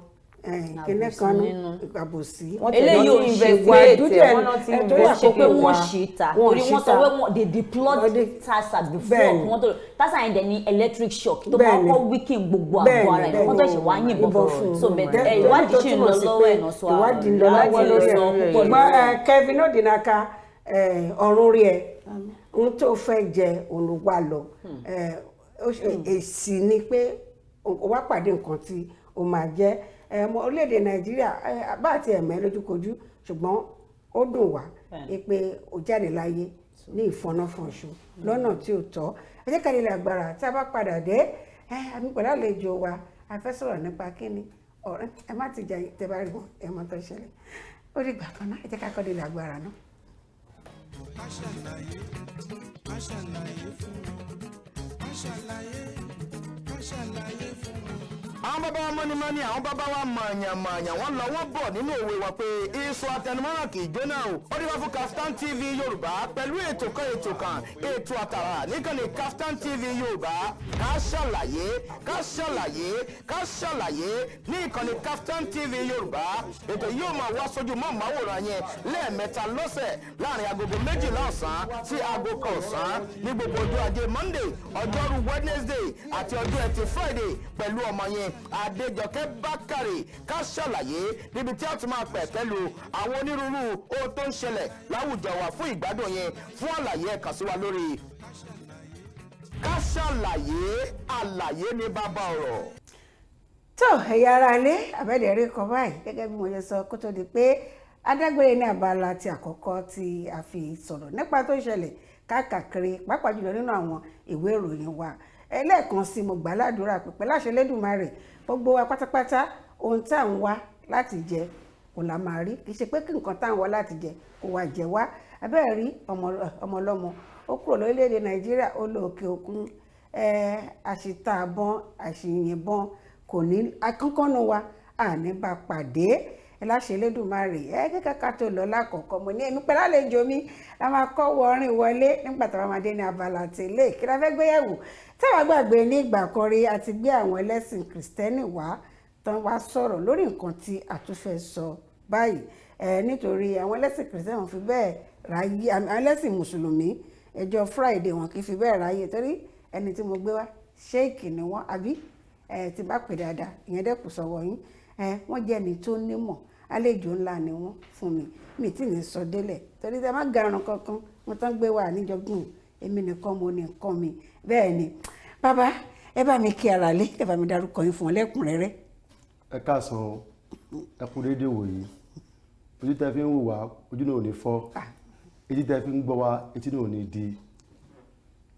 kíní kan nínú àbòsí. eléyìí ò ń investigate wọn ti investigate pé wọ́n ṣì ta torí wọ́n sọ pé wọ́n dey deploy tasa before wọ́n tó tasa yẹn dẹ̀ ní electric shock tó bá kọ́ weaken gbogbo àgọ́ ara ẹ̀ wọ́n tó ṣe wá yìnbọn fún so bẹ̀ẹ̀ ìwádìí ṣì ń lọ lọ́wọ́ ẹ̀ náà sọ ìwádìí ń lọ lọ́wọ́ lórí ẹ̀ Kevin Odinaka ọ̀run rí ẹ ohun tó fẹ́ jẹ olùwà lọ èsì ni pé ó wá pàdé nǹkan tí ó máa jẹ́ orílẹ̀-èdè Nàìjíríà bá àti ẹ̀mẹ́ lójúkojú ṣùgbọ́n ó dùn wá pé ó jáde láyé ní ìfọnáfọnṣu lọ́nà tí ó tọ́ ẹ jẹ́ ká lè lágbára tí a bá padà dé àmì pẹ̀lú àlejò wa a fẹ́ sọ̀rọ̀ nípa kíni ọ̀rẹ́ ẹ má ti jà tẹ́ bá rí wọn ẹ mọ̀ tó ṣẹlẹ̀ ó rí ìgbà kan náà ẹ jẹ́ ká kọ́ lè lágbára náà. Aṣàlàyé fún wọn, aṣàlàyé fún wọn. àwọn bàbá wa mọ́nímọ́ní àwọn bàbá wa mọ̀ọ̀yàn wọ́n lọ wọ́n bọ̀ nínú òwe wọn pé iṣu atẹnumọ́ràn kì í jóná o. ó dé wá fún Kaftan TV Yorùbá pẹ̀lú ètò àtàrà níkànnì Kaftan TV Yorùbá ká ṣàlàyé ní ìkànnì Kaftan TV Yorùbá. ètò yóò máa wá sójú mọ́ màwòrán yẹn lẹ́ẹ̀mẹ́ta lọ́sẹ̀ láàrin agogo 12 ọ̀sán sí aago 1 ọ̀sán ní gbogbo ọjọ́ ajé Monday, ọjọ́rú Wednesday àti ọjọ́ ẹtì Friday pẹ̀lú ọmọ yẹn Adéjọkẹ́ Bákàrè ká ṣàlàyé níbi tí a ti máa pẹ̀ pẹ̀lú àwọn onírúurú ohun tó ń ṣẹlẹ̀ láwùjọ wa fún ìgbádùn yẹn. fún àlàyé ẹ kàn sí wa lórí ká ṣàlàyé àlàyé ní bàbá ọ̀rọ̀. tó ẹ̀yà ara ilé àbẹ́dẹ̀ẹ́rẹ́ kan báyìí gẹ́gẹ́ bí mo ṣe sọ kó tó di pé adágbére ní abala ti àkọ́kọ́ tí a fi sọ̀rọ̀ nípa tó ṣẹlẹ̀ káàkiri pàápàá jùlọ nínú àwọn ìwé ìròyìn wa. ẹlẹ́ẹ̀kan sí mo gbà ládùúrà pípẹ́ láṣẹ Elédùmarè gbogbo wa pátápátá ohun tá à ń wá láti jẹ kò là máa rí, kì í ṣe pé kí nǹkan tá à ń wá láti jẹ kò wá jẹ wá. abẹ́ẹ̀ rí ọmọ ọlọ́mọ ó kúrò lórílẹ̀‐èdè Nàìjíríà ó lọ òkè òkun, àṣìta àbọn àṣìyìnbọn kò ní akọ́kọ́nù wa àní bá pàdé láṣẹ Elédùmarè. kíkà ká tó lọ lákọ̀ọ́kọ́ mo ní èmi pẹ̀lú àlejò mi la máa kọ́ wọrin wọlé nígbà táwọn máa dé ní abala tẹ́lẹ̀ kí la fẹ́ gbéyẹ̀wò. táwa gbàgbé ní ìgbà kan rí a ti gbé àwọn ẹlẹ́sìn Kìrìsìtẹ́nì wá tán wá sọ̀rọ̀ lórí nǹkan tí a tún fẹ́ sọ báyìí nítorí àwọn ẹlẹ́sìn Kìrìsìtẹ́nì wọn fi bẹ́ẹ̀ ráyè, àwọn ẹlẹ́sìn Mùsùlùmí ẹjọ́ Friday wọn kì í fi bẹ́ẹ̀ ráyè torí ẹni tí mo gbé wá ṣéèkì ni wọ́n àbí tí bá pè dáadáa ìyẹn dẹ́kun sọ̀wọ́ yín wọ́n jẹ́ ẹni tó nímọ̀ àlejò ńlá ni wọ́n fún mi tí ní sọ délẹ̀ torí tẹ má garun kankan mo tán gbé wà níjọgbọ̀n èmi nìkan mo ní nǹkan mi bẹ́ẹ̀ ni. bàbá ẹ bá mi kí ara lé ẹ bá mi dárúkọ yín fún ọ lẹ́kùnrẹ́rẹ́. ẹ káàsán ẹ kú déédéé wòyí ojú tẹ fi ń wò wá ojú náà ò ní fọ́ etí tẹ fi ń gbọ́ wá etí náà ò ní di.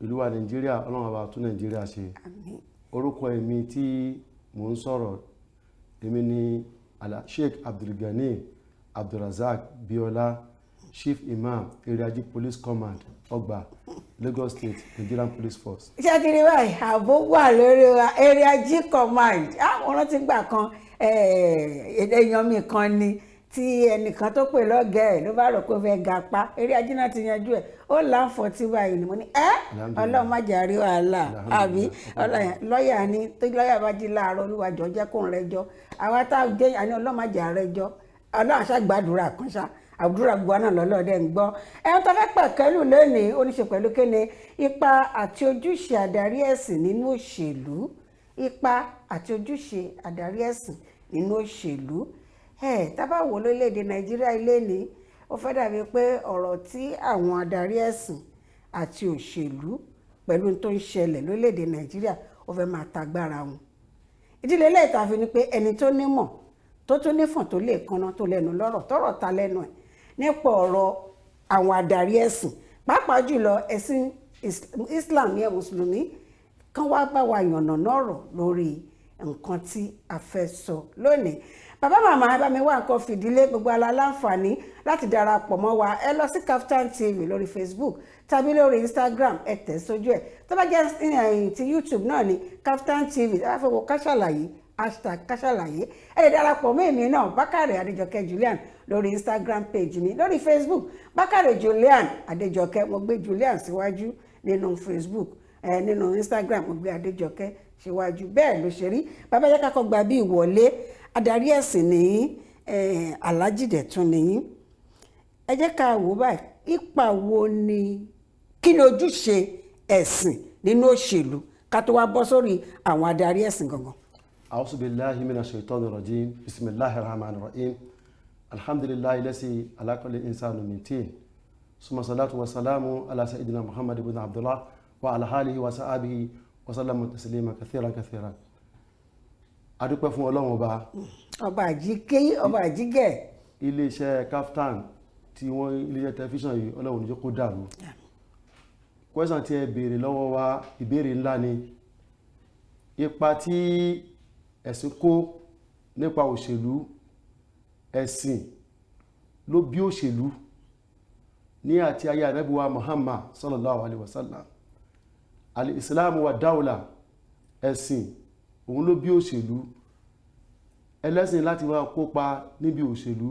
ìlú wa Nàìjíríà Ọlọ́run bá tún Nàìjíríà ṣe. orúkọ èmi tí mò ń sọ̀rọ̀ èmi ni Sheikh Abdulgani Abdulrazak Biola, Chief Imam Iriaji Police Command Ọgbà Lagos State Nigerian Police Force. iṣẹ́ kiri báyìí ààbò wà lórí wa Iriaji Command. àwọn rántí gbà kan èèyàn mi kan ni tí ẹnìkan tó pè lọ́gẹ̀ẹ́ ló bá rò pé ó fẹ́ ga pa Iriaji náà ti yanjú ẹ̀ ó láǹfọ̀ tí báyìí ni mo ní Ọlọ́run má jà rí wàhálà àbí lọ́ọ̀yà ni tó lọ́ọ̀yà bá jí láàárọ̀ olúwàjọ́ jẹ́ kó ń rẹjọ́ àwa tá a jẹ́ àní Ọlọ́run má jà rẹjọ́ Ọlọ́run àṣàgbàdúrà kan ṣá àdúrà gbọ́ náà lọ́lọ́dẹ ń gbọ́. ẹ̀hún tó fẹ́ pẹ̀kẹ́lù lónìí ó ní ṣe pẹ̀lú kéne ipa àti ojúṣe adarí ẹ̀sìn nínú òṣèlú. ipa àti ojúṣe adarí ẹ̀sìn nínú òṣèlú. tábà wò lórílẹ̀‐èdè Nàìjíríà ilé ní ó fẹ́ dàbí pé ọ̀rọ̀ tí àwọn adarí ẹ̀sìn àti òṣèlú pẹ̀lú tó ń ṣẹlẹ̀ lórílẹ̀‐èdè Nàìjíríà ó fẹ́ máa tagbára wọn. ìdílé ilé ìtàfin ni pé ẹni tó nímọ̀ tó tún nífọ̀n tó lè kanná tó lẹ́nu lọ́rọ̀ tọ́rọ̀ ta lẹ́nu ẹ̀ nípa ọ̀rọ̀ àwọn adarí ẹ̀sìn pàápàá jùlọ ẹ̀sìn Islam yẹn Mùsùlùmí kan wá bá wa yànnà nọ̀rọ̀ lórí nǹkan tí a fẹ́ sọ lónìí. bàbá màmá ẹ bá mi wá nǹkan fìdílé gbogbo aláǹfààní láti darapọ̀ mọ́ wa ẹ lọ sí Kaftan TV lórí Facebook tàbí lórí Instagram ẹ tẹ̀ sójú ẹ̀ tó bá jẹ́ ti YouTube náà ni Kaftan TV ẹ bá fẹ́ wo Ká Sálàyé #Káṣàlàyé ẹ lè darapọ̀ mọ́ èmi náà Bákàrè Adéjọkẹ́ Julian lórí Instagram page mi lórí Facebook Bákàrè Julian Adéjọkẹ́ mo gbé Julian síwájú nínú Facebook nínú Instagram mo gbé Adéjọkẹ́ síwájú bẹ́ẹ̀ ló ṣe rí. bàbá yẹ kákọ́ gba bí ìwọlé adarí ẹ̀sìn ní Alhaji Dẹ̀tun nìyí. ẹ jẹ́ ká wò báyìí ipa wo ni kí ni ojúṣe ẹ̀sìn nínú òṣèlú ká tó wá bọ́ sórí àwọn adarí ẹ̀sìn gangan. أعوذ بالله من الشيطان الرجيم بسم الله الرحمن الرحيم الحمد لله الذي خلق الإنسان من طين ثم الصلاة والسلام على سيدنا محمد بن عبد الله وعلى آله وصحبه وسلم تسليما كثيرا كثيرا. a dúpẹ́ fún Ọlọ́run ọba àjíkẹ́ ọba àjígẹ̀. iléeṣẹ́ Kaftan tí wọ́n iléeṣẹ́ tẹlifíṣàn yìí Ọlọ́run ní jẹ́ kó dàrú. kwẹ́sàn tí ẹ béèrè lọ́wọ́ wa ìbéèrè ńlá ni ipa tí ẹ̀sìn kó nípa òṣèlú. ẹ̀sìn ló bí òṣèlú ní àti ayé Ànábì wa Muhammad sallallahu alaihi wasallam al-Islam wa dawla ẹ̀sìn òun ló bí òṣèlú. Ẹlẹ́sìn láti máa kópa níbi òṣèlú.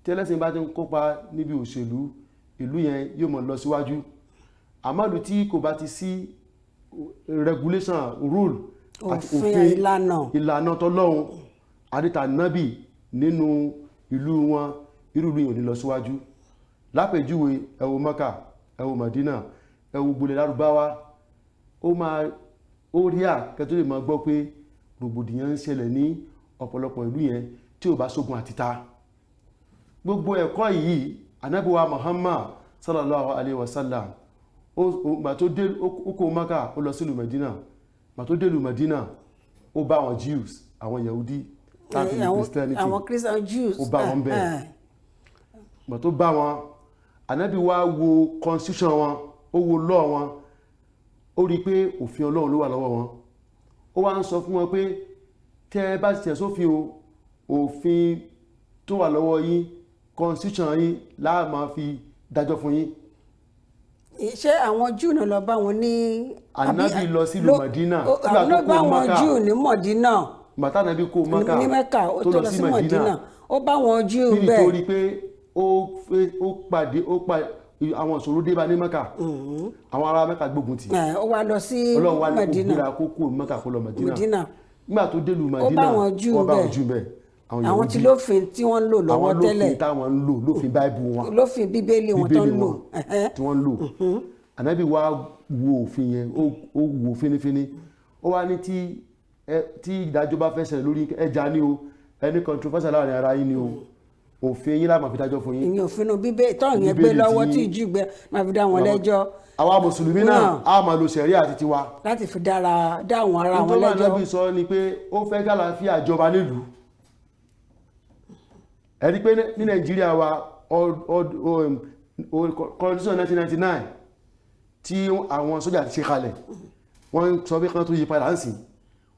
Tí ẹlẹ́sìn bá ti ń kópa níbi òṣèlú, ìlú yẹn yóò mọ̀ lọ síwájú. Àmọ́ ìlú tí kò bá ti sí regulation, rule àti òfin ìlànà tọ́lọ́run àdìtà nábì nínú ìlú wọn, irú ìlú yìí ò ní lọ síwájú. Lápèjúwe ẹ wo Mẹ́kà, ẹ wo Mádínà, ẹ wo gbolẹ̀ Lárúbáwá, ó rí àkẹ́tọ́ lè máa gbọ́ pé rògbòdìyàn ń ṣẹlẹ̀ ní ọ̀pọ̀lọpọ̀ ìlú yẹn tí ò bá sógun àtìta. Gbogbo ẹ̀kọ́ yìí Ànábì wa Muhammad sallallahu alaihi wasallam gbà tó dé oko Mẹ́kà, ó lọ sílùú Mádínà. Gbà tó dé ìlú Mádínà, ó bá àwọn Jews, àwọn Yahudi, àwọn Christian Jews, ó bá wọn bẹ́ẹ̀. Gbà tó bá wọn, Ànábì wa wo constitution wọn, ó wo law wọn, ó rí pé òfin Ọlọ́run ló wà lọ́wọ́ wọn. Ó wá ń sọ fún wọn pé tẹ́ bá ti tẹ̀ sófin òfin tó wà lọ́wọ́ yín, constitution yín la máa fi dájọ́ fún yín. Ṣé àwọn Júù náà lọ bá wọn ní Ànábì lọ sílùú Mádínà, ló bá wọn Júù ní Mádínà, bàtà Ànábì kó Mẹ́kà tó lọ sí Mádínà, ó bá wọn Júù bẹ́ẹ̀ nítorí pé ó pàdé àwọn ìṣòro dé bá ní Mẹ́kà, àwọn ará Mẹ́kà gbógun tì, ó wá lọ sí Mádínà. Ọlọ́run wá ní kó gbéra kó kó Mẹ́kà kó lọ Mádínà. Nígbà tó dé ìlú Mádínà, ó bá wọn Júù bẹ́ẹ̀, àwọn tí lófin tí wọ́n ń lò lọ́wọ́ tẹ́lẹ̀, àwọn lófin táwọn ń lò, lófin Báíbù wọn, lófin Bíbélì wọn tó ń lò, tí wọ́n ń lò. Ànábì wá wo òfin yẹn, ó wo fínífíní. Ó wá ní tí ìdájọ́ bá fẹ́ ṣẹlẹ̀ lórí ẹja ní o, ẹni controversial láàrin ara yín ni o, òfin yín la máa fi dájọ́ fún yín. ìyẹn òfin Bíbélì tọ́ọ̀ yẹn gbé lọ́wọ́ tí ìjú gbé máa fi dá wọn lẹ́jọ́. Àwa mùsùlùmí náà a máa lo ṣẹ̀ríà àti tiwa láti fi dá àwọn ará wọn lẹ́jọ́. nítorí Ànábì sọ ni pé ó fẹ́ kálàáfíà jọba nílùú. Ẹ̀rí pé ní Nàìjíríà wa constitution 1999 tí àwọn sójà ti ṣe kalẹ̀, wọ́n sọ pé kan tó yí padà ń sìn.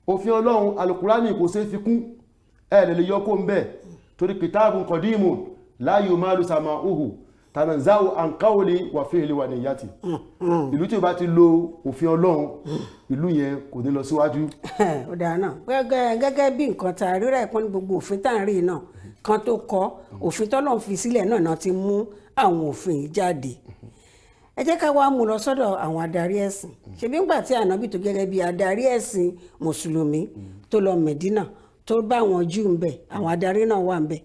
Òfin Ọlọ́run Al-Qur'ani kò ṣe fi kún, lè yọ kó ń bẹ̀, torí kitabun qadimun la yumalu sama'uhu tanaza'u an qawli wa fi'li wa niyyati. Ìlú tí ó bá ti lo òfin Ọlọ́run, ìlú yẹn kò ní lọ síwájú. Ó dáa náà gẹ́gẹ́ bí nǹkan tá a rí rẹ̀ pọ́n ní gbogbo òfin tá à ń rí náà kan tó kọ́ òfin tọ́lọ́run fi sílẹ̀ náà ti mú àwọn òfin jáde. Ẹ jẹ́ ká wá mú lọ sọ́dọ̀ àwọn adarí ẹ̀sìn. Ṣebí ńgbà tí Ànábì tó gẹ́gẹ́ bí adarí ẹ̀sìn mùsùlùmí tó lọ Mẹ̀dínà tó bá àwọn Júù ń bẹ̀, àwọn adarí náà wà ń bẹ̀.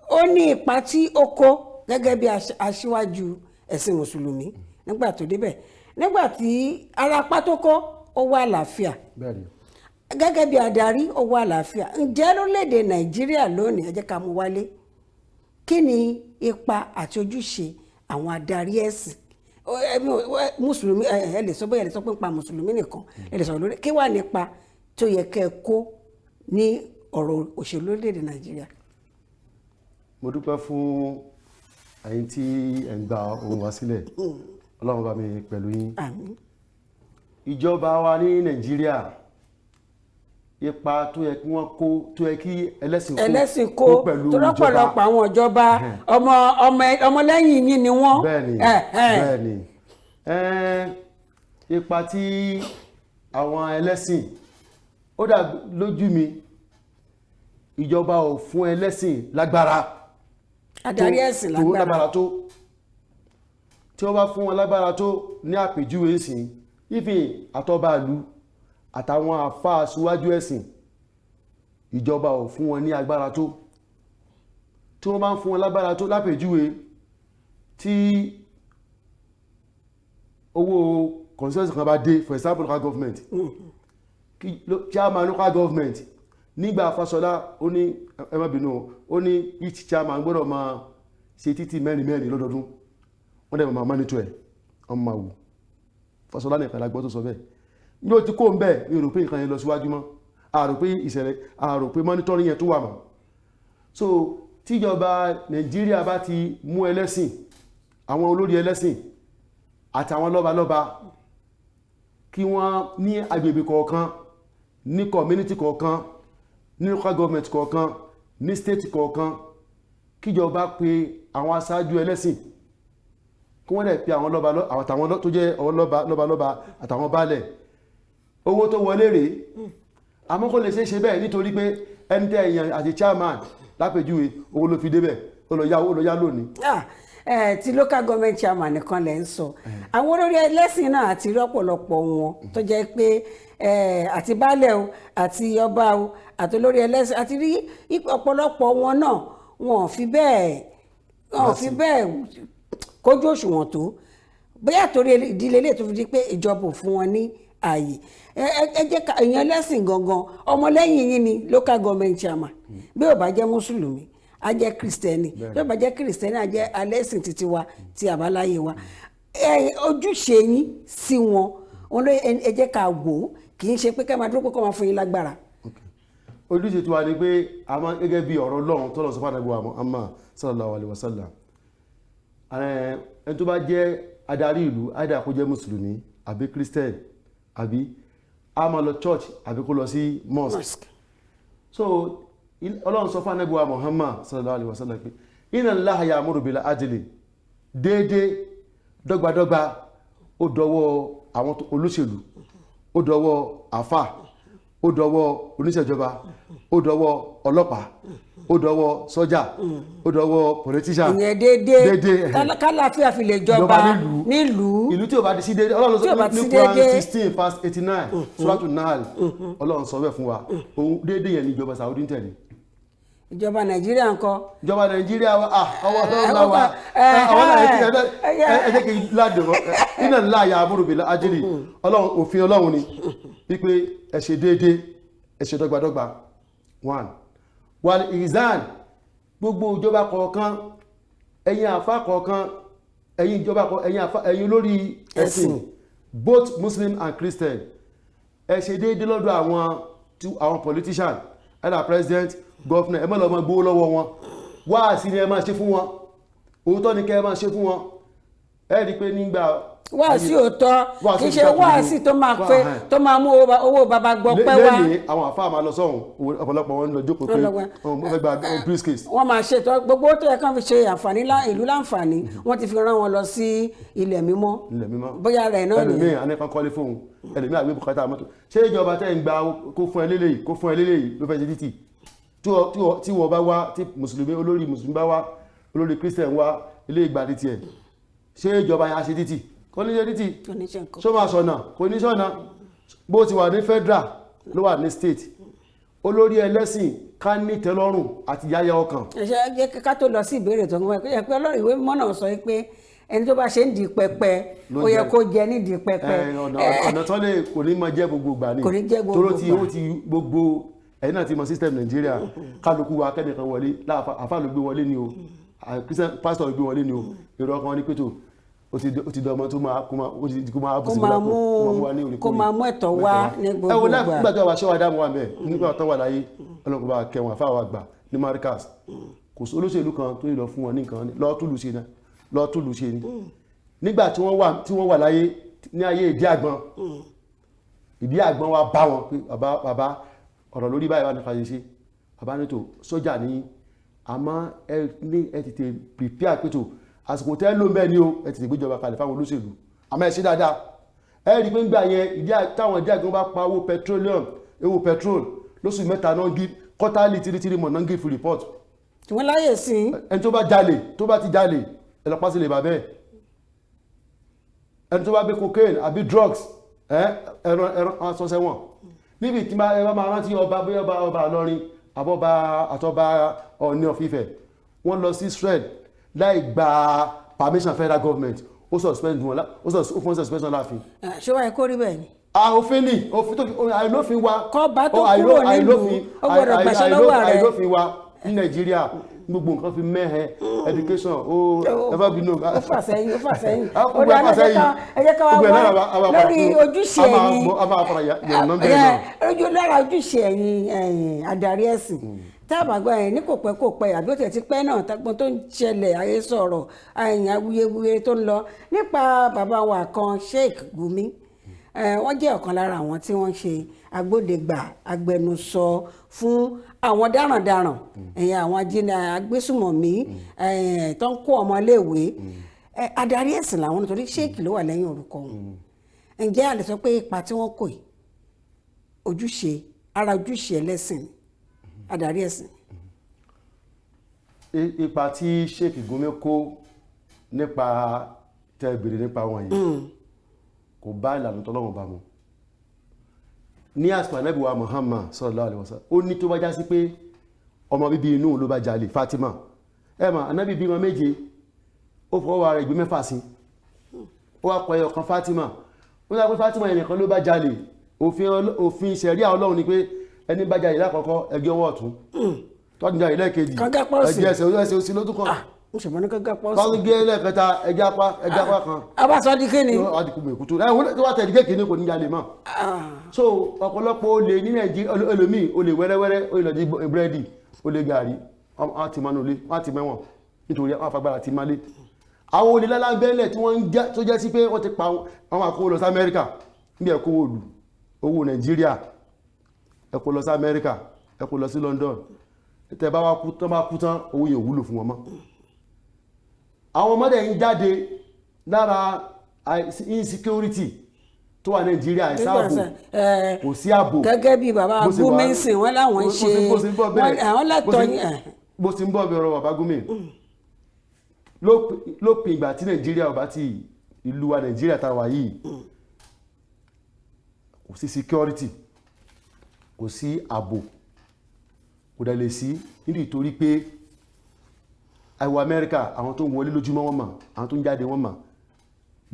Ó ní ipa tí ó kó gẹ́gẹ́ bí aṣíwájú ẹ̀sìn mùsùlùmí nígbà tó débẹ̀. Nígbà tí arapa tó kó, ó wá àlàáfíà. Gẹ́gẹ́ bí adarí, ó wá àlàáfíà. Ǹjẹ́ lórílẹ̀-èdè Nàìjíríà lónìí, ẹ jẹ́ ká mú wálé, kí ni ipa àti ojúṣe àwọn adarí ẹ̀sìn mùsùlùmí? Ẹ lè sọ bóyá ẹ lè sọ pé ń pa mùsùlùmí nìkan, ẹ lè sọ lórí kí wà nípa tó yẹ kẹ́ kó ní ọ̀rọ̀ òṣèlú lórílẹ̀-èdè Nàìjíríà. Mo dúpẹ́ fún ẹ̀yin tí ẹ̀ ń gba ohùn wa sílẹ̀. Ọlọ́run bá mi pẹ̀lú yín. Àmín. Ìjọba wa ní Nàìjíríà, ipa tó yẹ kí wọ́n kó, tó yẹ kí ẹlẹ́sìn kó pẹ̀lú ìjọba. tó lọ́pọ̀lọpọ̀ àwọn ìjọba ọmọlẹ́yìn yín ni wọ́n. Bẹ́ẹ̀ni. Ipa tí àwọn ẹlẹ́sìn, ó dà lójú mi, ìjọba ò fún ẹlẹ́sìn lágbára. Adarí ẹ̀sìn lágbára tó. Tí wọ́n bá fún wọn lágbára tó, ní àpèjúwe ìsìn, ìfì àtọ́bàlú àtàwọn àfáà síwájú ẹ̀sìn, ìjọba ò fún wọn ní agbára tó. Tí wọ́n bá ń fún wọn lágbára tó, lápèjúwe tí owó consensus kan bá dé, for example local government, chairman local government nígbà Fáṣọlá, ó ní ẹ má bínú, ó ní each chairman gbọ́dọ̀ máa ṣe títì mẹ́rin lọ́dọọdún, wọ́n dẹ̀ máa monitor ẹ̀, ọmọ máa wù. Fáṣọlá nìkan la gbọ́ tó sọ bẹ́ẹ̀. Ní ó ti kó ń bẹ́ẹ̀, ní rò pé nǹkan yẹn lọ síwájú mọ́, àrò pé ìṣẹ̀lẹ̀, àrò pé monitoring yẹn tó wà mọ́. So tíjọba Nàìjíríà bá ti mú ẹlẹ́sìn, àwọn olórí ẹlẹ́sìn àtàwọn lọ́balọ́ba, kí wọ́n ní agbègbè kọ̀ọ̀kan, ní community kọ̀ọ̀kan, ní local government kọ̀ọ̀kan, ní state kọ̀ọ̀kan, kíjọba pé àwọn aṣáájú ẹlẹ́sìn, kí wọ́n dẹ̀ pé àwọn lọ́balọ́ba àtàwọn tó jẹ́ lọ́balọ́ba àtàwọn baálẹ̀, owó tó wọlé rèé àmọ́ kò lè ṣe bẹ́ẹ̀ nítorí pé ẹni tẹ́ èèyàn àti chairman lápèjúwe owó ló fi débẹ̀ ó lọ yá lónìí. ti local government chairman nìkan lẹ̀ ń sọ àwọn olórí ẹlẹ́sìn náà àti rọ́pọ̀lọpọ̀ wọn tó jẹ́ pé àti baálẹ̀ o àti ọba o àti olórí ẹlẹ́sìn àti rí ọ̀pọ̀lọpọ̀ wọn náà wọn ò fi bẹ́ẹ̀ kójú òṣùwọ̀n tó bóyá torí ìdílé lè tó fi di pé ìjọba ò fún wọn ní ààyè ẹ jẹ́ ká èèyàn lẹ́sìn gangan ọmọlẹ́yìn yín ni local government chairman bí ò bá jẹ́ mùsùlùmí a jẹ́ kristẹni bí ò bá jẹ́ kristẹni a jẹ́ alẹ́sìn títí wa ti àbáláyé wa ojúṣe yín sí wọn ẹ jẹ́ ká wò ó kì í ṣe pé ká máa dúró pé kó máa fún yín lágbára. ojúṣe tiwa ni pé a máa gẹ́gẹ́ bí ọ̀rọ̀ Ọlọ́run tó lọ sọ fún àdàgbò Muhammad sallallahu alaihi wasallam ẹni tó bá jẹ́ adarí ìlú àìdá kó jẹ́ mùsùlùmí àbí christian àbí a máa lọ church àbí kó lọ sí mosque. So Ọlọ́run sọ fún àdàgbò Muhammad sallallahu alaihi wasallam pé inna Allaha ya'muru bil adli déédéé dọ́gbadọ́gba ó dọwọ́ àwọn olóṣèlú ó dọwọ́ àfà ó dọwọ́ oníṣẹ́jọba ó dọwọ́ ọlọ́pàá ó dọwọ́ sọ́jà ó dọwọ́ politician. ìyẹn déédéé kálàáfíà fi lè jọba nílùú. ìlú tí ò bá di sí déédéé Ọlọ́run sọ ní Quran 16 verse 89 Suratul Nahl Ọlọ́run sọ bẹ́ẹ̀ fún wa òun déédéé yẹn ní ìjọba Saudi ń tẹ̀lé. ìjọba Nàìjíríà ńkọ́. ìjọba Nàìjíríà wa ọwọ́ Ọlọ́run náà wa àwọn náà ẹ jẹ́ kí n ládùn inna Allaha ya'muru bil adli Ọlọ́run òfin Ọlọ́run ni wípé ẹ ṣe déédéé ẹ ṣe dọ́gbadọ́gba one wal ihsan gbogbo ìjọba kọ̀ọ̀kan ẹ̀yin àfá kọ̀ọ̀kan ẹ̀yin ìjọba ẹ̀yin olórí ẹ̀sìn both Muslim and Christian ẹ ṣe déédéé lọ́dọ̀ àwọn politician either president governor ẹ má lọ máa gbowó lọ́wọ́ wọn wáàsí ni ẹ máa ṣe fún wọn òótọ́ ni kẹ́ ẹ máa ṣe fún wọn ẹ rí i pé nígbà wáàsí òótọ́ kì í ṣe wáàsí tó máa mú owó bàbá gbọ́ pẹ́ wá. lẹ́yìn àwọn àfáà máa lọ sọ́hùn ọ̀pọ̀lọpọ̀ wọn lọ jókòó pé wọ́n fẹ́ gba briefcase. wọ́n máa ṣètò gbogbo tó yẹ kán fi ṣe àǹfààní ìlú láǹfààní wọ́n ti fi rán wọn lọ sí ilẹ̀ mímọ́ bóyá rẹ̀ náà nìyẹn. ẹlòmíì àníkan kọ́lé fóun ẹlòmíì àgbé bùkátà mọ́tò ṣé ìjọba tẹ́ ń gba kó fún ẹ lélẹ́yìí ló fẹ́ ṣe títì tí wọ́n bá wá tí olórí mùsùlùmí bá wá olórí christian wá ilé ìgbà títì ẹ̀ ṣé ìjọba yẹn á ṣe títì kò ní ṣe títì ṣó máa sọ̀nà kò ní sọ̀nà bó ti wà ní federal ló wà ní state olórí ẹlẹ́sìn ká ní tẹ́lọ́rùn àti yáyá ọkàn. ẹ̀ṣẹ̀ ká tó lọ sí ìbéèrè tó ń wá pé ọlọ́run ìwé mímọ́ náà sọ pé ẹni tó bá ṣe ń di pẹpẹ ó yẹ kó jẹ nídìí pẹpẹ. ọ̀nà tó lè kò ní máa jẹ́ gbogbo gbà ní tóró tí ó ti gbogbo ẹ̀yin náà ti mọ system Nàìjíríà kálukú wa kẹ́nìkan wọlé àfáà ló gbé wọlé ni o pásítọ̀ ló gbé wọlé ni o èrò ọkàn ní pẹ̀tọ̀ ó ti dọmọ tó máa bù sí ìgbàpọ̀ kó máa mú ẹ̀tọ́ wá ní gbogbo ẹwọ nígbà tó wà ṣẹ́wà dámú wa mẹ́ nígbà tó wà láyé ọlọ́pàá bá kẹwọn àfáà wa gbà ní Markaz kò sí olóṣèlú kan tó lọ fún wọn ní nǹkan lọ́túlù ṣe ni nígbà tí wọ́n wà láyé ní ayé ìdí àgbọn wa bá wọn pé bàbá ọ̀rọ̀ lórí báyìí wà ní fàyè ṣe bàbá nítò sójà ní àmọ́ ẹ tètè prepare pẹ̀tò àsìkò tẹ́ ló ń bẹ́ẹ̀ ni o ẹ tètè gbéjọba kalẹ̀ fáwọn olóṣèlú àmọ́ ẹ ṣe dáadáa ẹ rí pé ń gbà yẹn táwọn ìdí àgbọn bá pa owó petrol lóṣù mẹ́ta náà gí quarterly 3 months náà gí fún report. tí wọ́n láyè sí. ẹni tó bá ti jalè ẹ lọ pàṣẹ lè bà bẹ́ẹ̀ ẹni tó bá gbé cocaine àbí drugs ẹran aṣọ sẹ́wọ̀n níbi tí ẹ bá máa rántí ọba bóyá ọba Ìlọrin àbọ̀bá àtọ́ba Ọọ̀ni of Ifẹ̀ wọ́n lọ sí Israel láì gba permission federal government ó suspend wọn ó fún suspension láàfin. ṣé wàá kó rí bẹ́ẹ̀ ni. òfin ni òfin tó àìlófin wa kọ́ bá tó kúrò nílùú ó gbọ́dọ̀ gbàṣẹ́ lọ́wọ́ rẹ̀ àìlófin wa ní Nàìjíríà gbogbo nǹkan fi mẹ́hẹ education ó ẹfẹ́ bí no. ó fà sẹ́yìn ó dáná ẹ jẹ́ ká wá lórí ojúṣe ẹ̀yin lára ojúṣe ẹ̀yin adarí ẹ̀sìn táàbà gba ẹ̀ ní kò pẹ́ àbí ó tẹ̀ ti pẹ́ náà tágbọ́n tó ń ṣẹlẹ̀ ayé sọ̀rọ̀ awuyewuye tó ń lọ nípa bàbá wa kan Sheikh Gumi wọ́n jẹ́ ọ̀kan lára àwọn tí wọ́n ṣe agbódegbà agbẹnusọ fún àwọn darandaran àwọn agbésùmọ̀mí tó ń kó ọmọléèwé adarí ẹ̀sìn làwọn nítorí Sheikh ló wà lẹ́yìn orúkọ wọn ǹjẹ́ a lè sọ pé ipa tí wọ́n kó yìí ara ojúṣe ẹlẹ́sìn adarí ẹ̀sìn. Ipa tí Sheikh Gumi kó nípa tẹ́bìrì nípa wọn yìí kò bá ìlànà tọ́lọ́run bá mu. Ní àsìkò Ànábì wa Muhammad sallallahu alaihi wasallam ó ní tó bá já sí pé ọmọ bíbí inú ló bá jalè Fatima ẹ̀mà Ànábì bímọ 7 ó fọwọ́ rẹ̀ ìgbé 6 sí ó wá pọ̀ ẹyọkan Fatima ó dá pé Fatima ẹnìkan ló bá jalè òfin ṣẹ̀ríà Ọlọ́run ni pé ẹni bá jalè lákọ̀ọ́kọ́ ẹgbẹ́ ọwọ́ ọ̀tún tọ́jú jalè lẹ́ẹ̀kejì ẹgbẹ́ ẹsẹ̀ òsì lójú kan mo ṣe mọ́ ní kankan pọ́ sí. tọ́jú gé lẹ́ẹ̀kẹta ẹgbẹ́ apá kan. abáṣọ di kíni. adìkú mẹ́kútù ẹ̀wọ́n tó wá tẹ̀lé kéèké kò ní jalè mọ́. So ọ̀pọ̀lọpọ̀ olè ní Nàìjíríà ẹlòmíì olè wẹ́rẹ́wẹ́rẹ́ olè lọ di búrẹ́dì olè gàrí wọ́n ti mọ́nú ilé wọ́n ti mẹ́wọ̀n nítorí wọ́n fagbára ti má lé. àwọn olè lálábẹ́lẹ̀ tí wọ́n ń jẹ́ tó jẹ́ sí pé wọ́n ti pa àwọn àkówó lọ sí Amẹ́ríkà níbi ẹ̀kọ́ òlù owó Nàìjíríà ẹ̀kọ́ lọ sí Amẹ́ríkà ẹ̀kọ́ lọ sí London tẹ́ bá wá kú tán owó yẹn wúlò fún wọn mọ́. àwọn ọmọdé ń jáde lára insecurity tó wà Nàìjíríà ìsáàbò kò sí ààbò gẹ́gẹ́ bí bàbá Gumi sìn wọ́n láwọn ṣe àwọn látọ̀ yẹn. bó ti ń bọ̀ bẹ̀rọ bàbá Gumi lópin ìgbà tí Nàìjíríà ọba ti ìlú wa Nàìjíríà tàwà yìí kò sí security kò sí ààbò kò dẹ̀ lè sí nítorí pé àìwọ̀ Amẹ́ríkà àwọn tó ń wọlé lójúmọ́ wọn mọ̀ àwọn tó ń jáde wọn mọ̀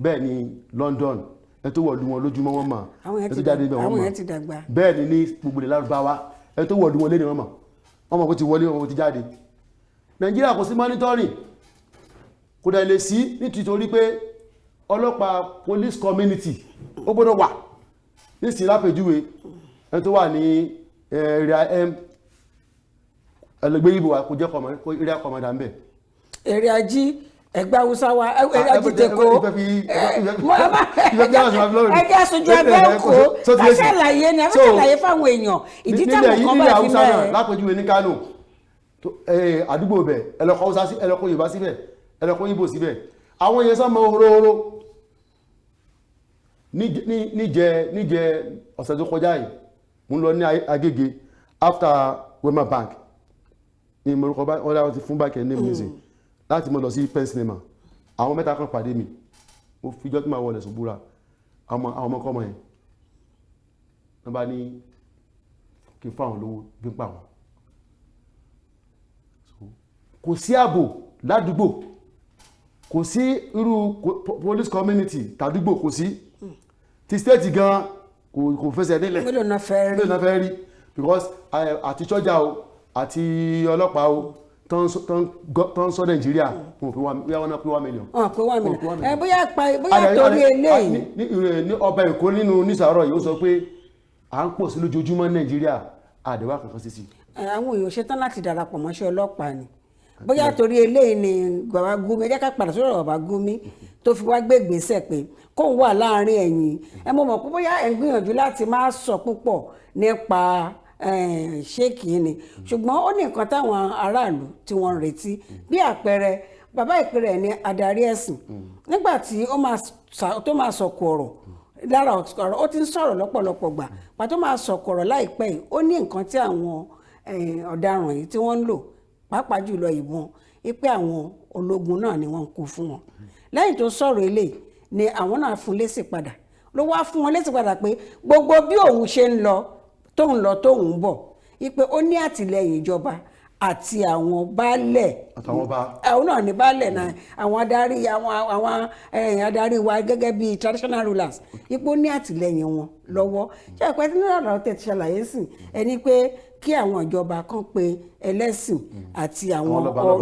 bẹ́ẹ̀ ni London ẹ tó wọ̀lú wọn lójúmọ́ wọn mọ̀ ẹ tó jáde bẹ́ẹ̀ wọn mọ̀ bẹ́ẹ̀ ni ní gbogbo ilẹ̀ Lárúbáwá ẹ tó wọ̀lú wọn lé ní wọn mọ̀ wọn mọ̀ kó ti wọlé wọn kó ti jáde. Nàìjíríà kò sí monitoring kò dẹ̀ lè sí nítorí pé ọlọ́pàá police community ó gbọ́dọ̀ wà ní sí lápèjúwe ẹ tó wà ní area M ẹlẹgbẹ́ ìbò wa kò jẹ́ area commander ń bẹ̀. èrè ají ẹgbẹ́ Haúsá wa èrè ají tẹ̀kọ́ ẹgbẹ́ aṣojú ẹgbẹ́ òkú aṣàlàyé ni aṣàlàyé fáwọn èèyàn ìdí táwọn kan bá fi mẹ́rin. lápèjúwe ní Kánò àdúgbò bẹ̀ ẹlọ́kọ̀ Haúsá sí ẹlọ́kọ̀ Yorùbá síbẹ̀ ẹlọ́kọ̀ Ìgbò síbẹ̀ àwọn èèyàn sọ́mọ oró níjẹ ọ̀sẹ̀ tó kọjá yìí mú lọ ní Agége after Wema Bank ní morúkọ ọlá ti fún báńkì ní music láti mọ́ lọ sí pen cinema àwọn mẹ́ta kan pàdé mi mo fi jọ́ tí máa wọlé ṣùgbúra àwọn ọmọkọ́mọ yẹn wọ́n bá ní kí n fún àwọn olówó bí n pa wọn. Kò sí ààbò ládùúgbò kò sí irú police community tàdúgbò kò sí ti state gan kò fẹsẹ̀ nílẹ̀ mélòó náà fẹ́ rí because àti sọ́jà o àti ọlọ́pàá o tó ń sọ Nàìjíríà wọn pé $1 million. bóyá torí eléyìí. ní ọba Èkó nínú nísàárọ̀ yìí ó sọ pé à ń pọ̀ sí lójoojúmọ́ Nàìjíríà àdẹ̀wà kankan sí. àwọn èèyàn ṣetán láti darapọ̀ mọ́ṣẹ́ ọlọ́pàá ni bóyá torí eléyìí ni bàbá Gumi ẹjẹ́ ká padà sọ́dọ̀ bàbá Gumi tó fi wá gbé ìgbésẹ̀ pé kóun wà láàrin ẹ̀yìn ẹ mọ̀ pé bóyá ẹ̀ ń gbìyànjú láti má sọ púpọ̀ nípa ṣéèkì ni ṣùgbọ́n ó ní nǹkan táwọn aráàlú tí wọ́n ń retí bí àpẹẹrẹ bàbá ìpínlẹ̀ ní adarí ẹ̀sìn nígbà tí tó máa sọ̀kò ọ̀rọ̀ lára ọ̀rọ̀ ó ti ń sọ̀rọ̀ lọ́pọ̀lọpọ̀ gbà pàtó máa sọ̀kò ọ̀rọ̀ láìpẹ́ yìí ó ní nǹkan tí àwọn ọ̀daràn yìí tí wọ́n ń lò pàápàá jùlọ ìbọn wípé àwọn ológun náà ni wọ́n ń kó fún wọn lẹ́yìn tó sọ̀rọ̀ eléyìí ni àwọn náà fún lésì padà ló wá fún wọn lésì padà pé gbogbo bí òun ṣe ń lọ tóun bọ̀ wípé ó ní àtìlẹ́yìn ìjọba àti àwọn baálẹ̀ àwọn náà ní baálẹ̀ náà àwọn adarí wa gẹ́gẹ́ bí traditional rulers wípé ó ní àtìlẹ́yìn wọn lọ́wọ́ ṣé ẹ̀pẹ́ tí nílò ọ̀rọ̀ tẹ̀ ti ṣàlàyé sìn ẹni pé kí àwọn ìjọba kan pe ẹlẹ́sìn àti àwọn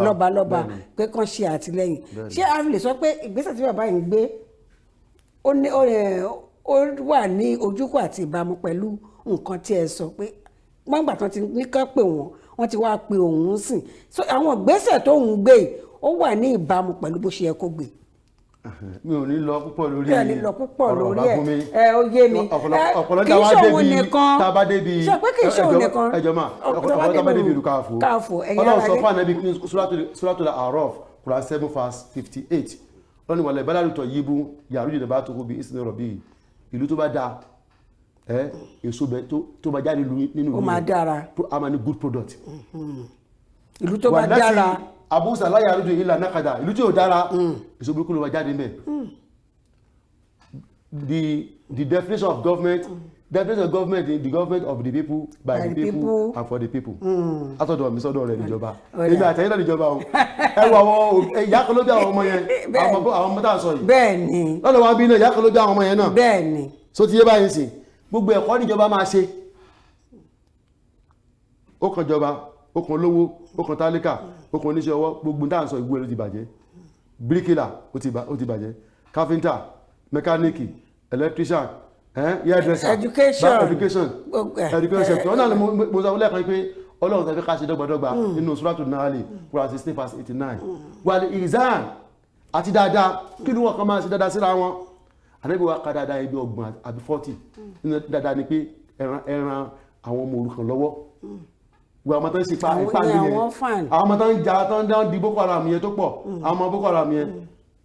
lọ́balọ́ba pé kán ṣe àtìlẹ́yìn ṣé a lè sọ pé ìgbésẹ̀ tí bàbá yìí ń gbé ó wà ní ojúkò àti ìbámu pẹ̀lú nǹkan tí ẹ sọ pé gbọ́ngbà tán ti ní ká pè wọ́n ti wá pe òun sìn so àwọn ìgbésẹ̀ tó ń gbé ó wà ní ìbámu pẹ̀lú bó ṣe yẹ kó gbé. mi ò ní lọ púpọ̀ lórí ọ̀rọ̀ ẹ̀ ó yé mi kì í ṣòwò nìkan ṣe pé kì í ṣòwò nìkan ẹjọ́ máa ọ̀pọ̀lọpọ̀ tábà débi ìlú káàfó ọlọ́run sọ fún ànábì ní Suratul A'raf Quran 7:58 lọ́nà ìwàlẹ̀ ìbálàlùtọ̀ yìí bú yàrá ìjọba tó kó bí ìsinmi rọ̀ bí ìlú tó bá dáa èso bẹ tó bá jáde nínú ìlú ó máa dára, a máa ní good product. ìlú tó bá dára àbúsà láyà àrùjọ ìlà nákàdá ìlú tí ò dára èso burúkú ló bá jáde ń bẹ. The definition of government, definition of government is the government of the people, by the people and for the people. Látọ̀dọ̀ mi sọ́dọ̀ rẹ̀ níjọba. Èmi àtẹ̀yìn náà níjọba o. Ẹ wo àwọn ìyá kan ló bí àwọn ọmọ yẹn, àwọn ọmọ tá à ń sọ yìí. bẹ́ẹ̀ni Lọ́dọ̀ wa bí náà ìyá kan ló bí àwọn ọmọ yẹn náà. bẹ́ẹ̀ni So ti yé báyìí sìn, gbogbo ẹ̀kọ́ níjọba máa ṣe. Ó kan jọba, ó kan lówó, ó kan tálíkà, ó kan oníṣẹ́ ọwọ́, gbogbo tá à ń sọ ìgbó ló ti bàjẹ́. Bíríkìlà ó ti bàjẹ́. Káfíńtà, mẹkáníìkì, electrician, hairdresser, education sector. Ọ̀nà ni mo sọ lẹ́ẹ̀kan pé Ọlọ́run tẹ́fẹ́ ká ṣe dọ́gbadọ́gba nínú Suratul Nahl Quran 16 verse 89. Wal ihsan àti dáadáa kí ni wọ́n kan máa ṣe dáadáa síra wọn. Ànábì wa ká dáadáa ibi 30 àbí 40. Nínú dáadáa ni pé ẹran àwọn ọmọ òrukàn lọ́wọ́. Gbogbo àwọn tó ń ṣe ipá nìyẹn. Àwọn ọmọ tó ń jà tó ń dán di Boko Haram yẹn tó pọ̀. Àwọn ọmọ Boko Haram yẹn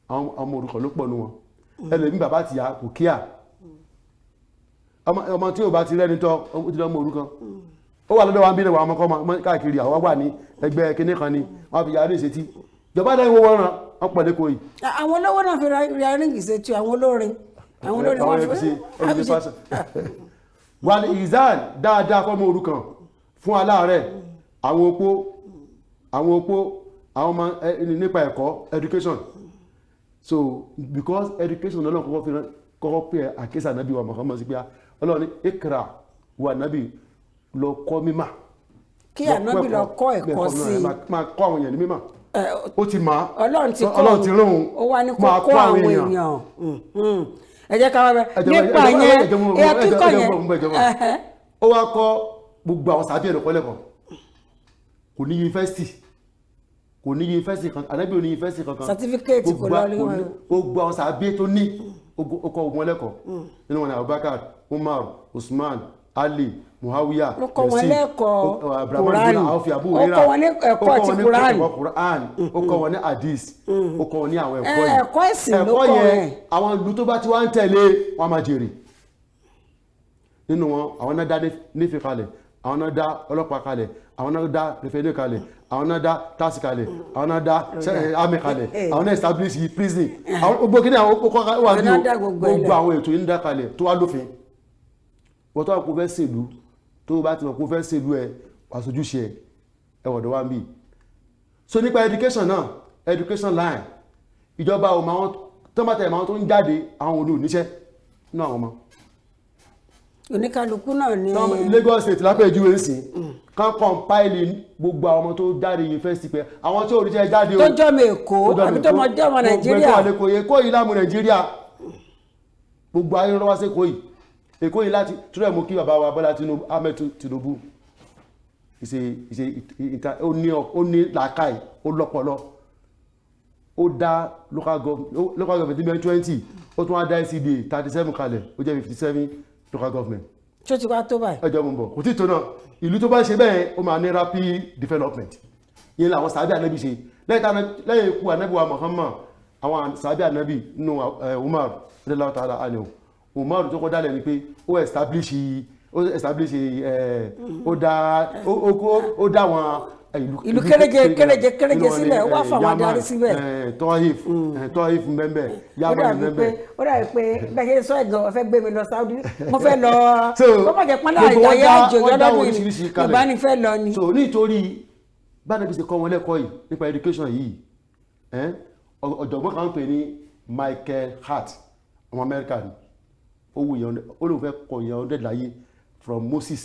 àwọn ọmọ òrukàn ló pọ̀ nù wọn. Ẹlòmí bàbá àti ìyá kò kíà. Ọmọ tí ò bá ti rẹ́ni tọ́ ó ti lọ́mọ òrukàn. Ó wà lọ́dọ̀ wa ń bí àwọn ọmọ káàkiri àwọn wà ní ẹgbẹ́ kinní kan ni wọ́n fi yàrá ìṣètì. Ìjọba náà wọ́n ràn wọ́n pọ̀ lẹ́kọ̀ọ́ yìí. Àwọn olówó náà fi ra ríngì ṣètì àwọn olórin. Àwọn olórin wọn fi ṣe. Wal ihsan dáadáa fọ́mọ òrukàn fún aláàárẹ̀ àwọn opó àwọn ọmọ nípa ẹ̀kọ́ education. So because education náà kọ́kọ́ pé àkísà nábì wa Muhammad sí pé Ọlọ́run ní ikra wa nábì lọ kọ́ mímọ̀. Kí ànábì lọ kọ́ ẹ̀kọ́ sí i. Máa kọ́ àwọn èèyàn ní mímọ̀. Ó ti máa Ọlọ́run ti rún ó wá ní kó kọ́ àwọn èèyàn. Ẹ jẹ́ ká wá bẹ́ẹ̀ nípa yẹn kíkọ́ yẹn. Ó wá kọ́ gbogbo àwọn sàbí ẹ̀rọ kọ́lẹ́kọ̀ọ́ kò ní yunifásitì kan ànábì ò ní yunifásitì kankan certificate kò lọ rí wọn. Gbogbo àwọn sàbí tó ní ọkọ̀ ogun ẹlẹ́kọ̀ọ́ nínú wọn ni Abubakar, Umar, Usman, Ali, Muawiya, ó kọ́ wọn lẹ́kọ̀ọ́ Quran, ó kọ́ wọn ní ẹ̀kọ́ ti Quran, ó kọ́ wọn ní hadith, ó kọ́ wọn ní àwọn ẹ̀kọ́ yìí. Ẹ̀kọ́ ẹ̀sìn ló kọ́ rẹ̀. Àwọn ìlú tó bá ti wá ń tẹ̀lé wọn máa jèrè. Nínú wọn àwọn náà dá nífẹ̀ẹ́ kalẹ̀, àwọn náà dá ọlọ́pàá kalẹ̀, àwọn náà dá rẹfẹ́dẹ́ kalẹ̀, àwọn náà dá tásì kalẹ̀, àwọn náà dá àmì kalẹ̀, àwọn náà establish prison. Gbogbo kí ni àwọn kókó wà ní gbogbo àwọn ètò yìí ń dá kalẹ̀ tó wá lófin. Wọ́n tó wà kó fẹ́ ṣèlú tó bá ti mọ̀ kó fẹ́ ṣèlú ẹ àṣojúṣe ẹwọ̀dọ̀ wá ń bì. So nípa education náà, education line ìjọba ò máa tó bá tẹ̀ máa tó ń jáde àwọn olú níṣẹ́ náà àwọn ọmọ. Oníkálukú náà ní Lagos State lápẹ̀jú èsì kan compile gbogbo àwọn ọmọ tó jáde yunifásitì pé àwọn tí oríṣẹ́ jáde tó jọmọ Èkó àbí tó mọ jọmọ Nàìjíríà Èkó yìí lámù Nàìjíríà gbogbo ayé lọ́wọ́ sí Èkó yìí láti túrẹ̀ mú kí bàbá wa Bọ́lá Ahmed Tinubu ó ní làákàì ó lọ́pọlọ ó dá local government ní 20 ó tún wá dá SCDA 37 kalẹ̀ ó jẹ́ 57 local government. Ṣó ti wá tó báyìí. Ẹjọ́ mú bọ̀ kò tí tó náà ìlú tó bá ṣe bẹ́ẹ̀ ó máa ní rapid development yẹn làwọn sàábì ànábì ṣe lẹ́yìn ikú ànábì wa Muhammad àwọn sàábì ànábì nínú Umar radiyallahu ta'ala anhu Umar tó kọ́ dálẹ̀ ni pé ó establish ó dá wọn ìlú kéréje sílẹ̀ ó wá fáwọn adarí síbẹ̀. Tọ́hìf mbẹ́mbẹ́ Yaman mbẹ́mbẹ́. Ó dàbí pé bẹ́ẹ̀ ṣe sọ ẹ̀gàn ọ̀fẹ́ gbé mi lọ Saudi mo fẹ́ lọ ó bàjẹ́ pọ́nlá àjàyè àjò yọ́dọ́dún ìbánifẹ́ lọ ni. So nítorí bánàbí ṣe kọ́ wọn lẹ́kọ̀ọ́ yìí nípa education yìí ọ̀jọ̀gbọ́n kan ń pè ní Michael Hart ọmọ Amẹ́ríkà ni ó lóun fẹ́ kọ ìyẹn 100 láyé from Moses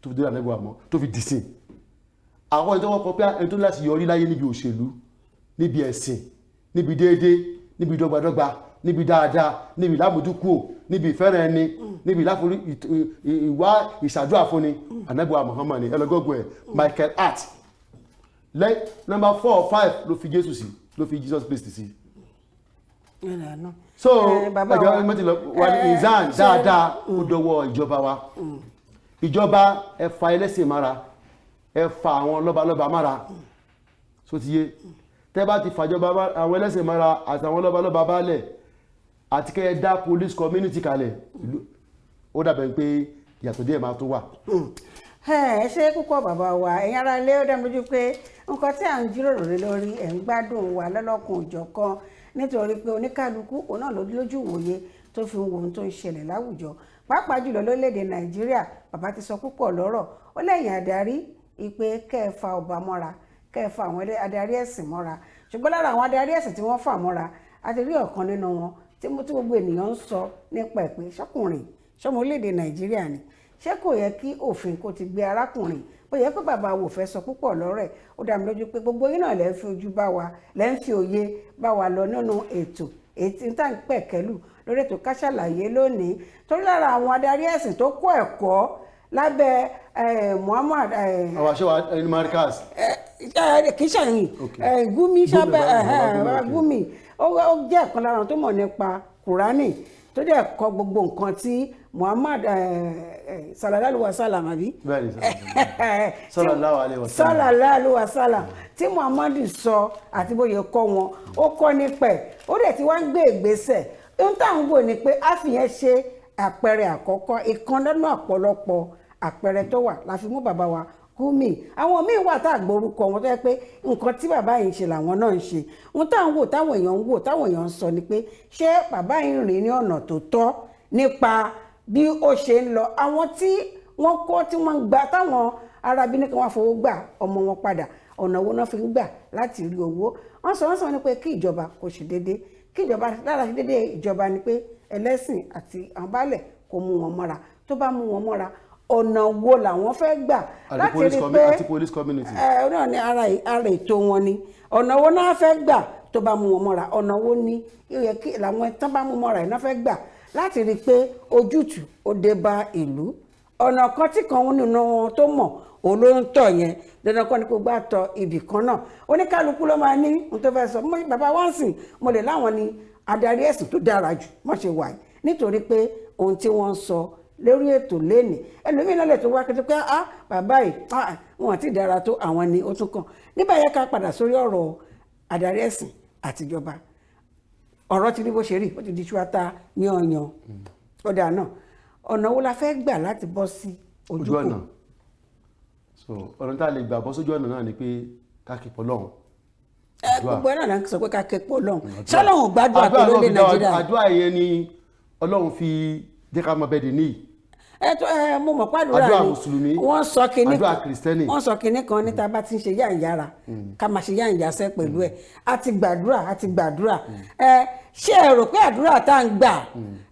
tó fi dé ànẹ́bù àmọ́ tó fi dìsìn. Àwọn ìtọ́wọ́ kọ pé ẹni tó láti yọrí láyé níbi òṣèlú, níbi ẹ̀sìn, níbi déédé, níbi dọ́gbadọ́gba, níbi dáadáa, níbi lámójúkúò, níbi ìfẹ́ràn ẹni, níbi ìwà ìṣàdúrà fúnni ànẹ́bù Muhammad ni ẹlọgọ́gùn ẹ̀ Michael Hart. Number 4 or 5 ló fi Jésù sí, ló fi Jesus Christ sí. So ẹjọ́ mẹ́tìlọ wà ní ìzán dáadáa ó dọwọ́ ìjọba wa. Ìjọba ẹ fa ẹlẹ́sìn mára, ẹ fa àwọn lọ́balọ́ba mára. So ti yé tẹ́ bá ti fàjọba àwọn ẹlẹ́sìn mára àtàwọn lọ́balọ́ba bálẹ̀ àti kẹ́ ẹ dá police community kalẹ̀ ó dàbẹ̀ pé ìyàtọ̀ díẹ̀ máa tó wà. ẹ ṣe púpọ̀ bàbá wa ẹ̀yin ará ilé ó dá mi lójú pé nǹkan tí à ń jíròrò lé lórí ẹ̀ ń gbádùn wa lọ́lọ́kùn òjọ̀kan nítorí pé oníkálukú òun náà ló lójú wòye tó fi ń wo ohun tó ń ṣẹlẹ̀ láwùjọ pàápàá jùlọ lórílẹ̀‐èdè Nàìjíríà. Bàbá ti sọ púpọ̀ lọ́rọ̀ ó lẹ́yìn adarí ìpè kẹ́ẹ̀fà ọba mọ́ra kẹ́ẹ̀fà àwọn adarí ẹ̀sìn mọ́ra ṣùgbọ́n lára àwọn adarí ẹ̀sìn tí wọ́n fà mọ́ra a ti rí ọ̀kan nínú wọn tí gbogbo ènìyàn ń sọ nípa ẹ̀ pé ṣọkùnrin ṣọmọ orílẹ̀‐èdè Nàìjíríà ni ṣé kò yẹ kí òfin kó ti gbé arákùnrin bó yẹ pé bàbá wò fẹ́ sọ púpọ̀ lọ́rẹ̀ ó dá mi lójú pé gbogbo yín náà lẹ́ ń fi ojú bá wa lẹ́ ń fi òye bá wa lọ nínú ètò ètí tá à ń pẹ̀kẹ́lù lórí ètò Ká Sálàyé lónìí torí lára àwọn adarí ẹ̀sìn tó kọ́ ẹ̀kọ́ lábẹ́ Muhammad àwọn àṣẹwà ẹni Markaz kì í ṣàyìn Gumi sábẹ́ Gumi ó jẹ́ ẹ̀kan lára tó mọ̀ nípa Kùránì tó dẹ̀ kọ gbogbo nǹkan tí Muhammad sallallahu alaihi wasallam àbí sallallahu alaihi wasallam sallallahu alaihi wasallam tí Muhammad sọ àti bóyá kọ́ wọn ó kọ́ nípa ẹ̀ ó dẹ̀ ti wá ń gbé ìgbésẹ̀ ohun táwọn wò ni pé a fi yẹn ṣe àpẹẹrẹ àkọ́kọ́ ìkan nínú ọ̀pọ̀lọpọ̀ àpẹẹrẹ tó wà la fi mú bàbá wa Gumi àwọn míì wà tá àgbórúkọ wọn tó yẹ pé nǹkan tí bàbá yìí ń ṣe làwọn náà ń ṣe ohun táwọn wò táwọn èèyàn ń wò táwọn èèyàn ń sọ ni pé ṣé bàbá yìí rìn ní ọ̀nà tó tọ́ nípa bí ó ṣe ń lọ àwọn tí wọ́n kọ́ tí wọ́n ń gba táwọn arábí ní kí wọ́n fowó gbà ọmọ wọn padà ọ̀nà owó náà fi ń gbà láti rí owó wọ́n sọ ní pé kí ìjọba kò ṣe déédéé kí ìjọba lára ṣe déédéé ìjọba ni pé ẹlẹ́sìn àti àwọn baálẹ̀ kò mú wọn mọ́ra tó bá mú wọn mọ́ra ọ̀nà wo làwọn fẹ́ gbà láti rí pé náà ni ara ètò wọn ni ọ̀nà wo náà fẹ́ gbà tó bá mú wọn mọ́ra ọ̀nà wo ni yẹ kí làwọn tán bá mú mọ́ra ẹ̀ náà fẹ́ gbà láti rí pé ojútùú ó dé bá ìlú ọ̀nà kan tí kan nínú wọn tó mọ̀ òun ló ń tọ̀ yẹn dandan kọ́ ni kó gbà tọ ibì kan náà oníkálukú ló máa ní ohun tó fẹ́ sọ bàbá wá ń sìn mo lè láwọn ni adarí ẹ̀sìn tó dára jù mọ́ ṣe wà yìí nítorí pé ohun tí wọ́n ń sọ lórí ètò lénìí ẹlòmíràn lè tó wá kí tó pé bàbá yìí wọn ti dára tó àwọn ni ó tún kàn nígbà yẹn ká padà sórí ọ̀rọ̀ adarí ẹ̀sìn àtijọba ọ̀rọ̀ ti rí bó ṣe rí ó ti di ṣúwátá yányan ọ̀dà náà ọ̀nà wo la fẹ́ gbà láti bọ́ sí ojú ọ̀nà. so ọ̀nà tá a lè gbà bọ́ sójú ọ̀nà náà ni pé ká kí pọ̀ lọ́hùn. gbogbo náà la ń sọ pé ká kí pọ̀ lọ́hùn ṣọlọ́hùn gbàdúrà tó lóde Nàìjíríà. àdúrà yẹn ni Ọlọ́run fi jẹ́ ká máa bẹ́ẹ̀ dé níyì. mo mọ̀ pàdúrà ni mùsùlùmí wọ́n sọ kinní àdúrà kìrìsìtẹ́nì wọ́n sọ kinní kan níta bá ti ń ṣe yáǹyára ká máa ṣe yáǹyásẹ́ pẹ̀lú ẹ̀ àti gbàdúrà ṣé ẹ rò pé àdúrà tá à ń gbà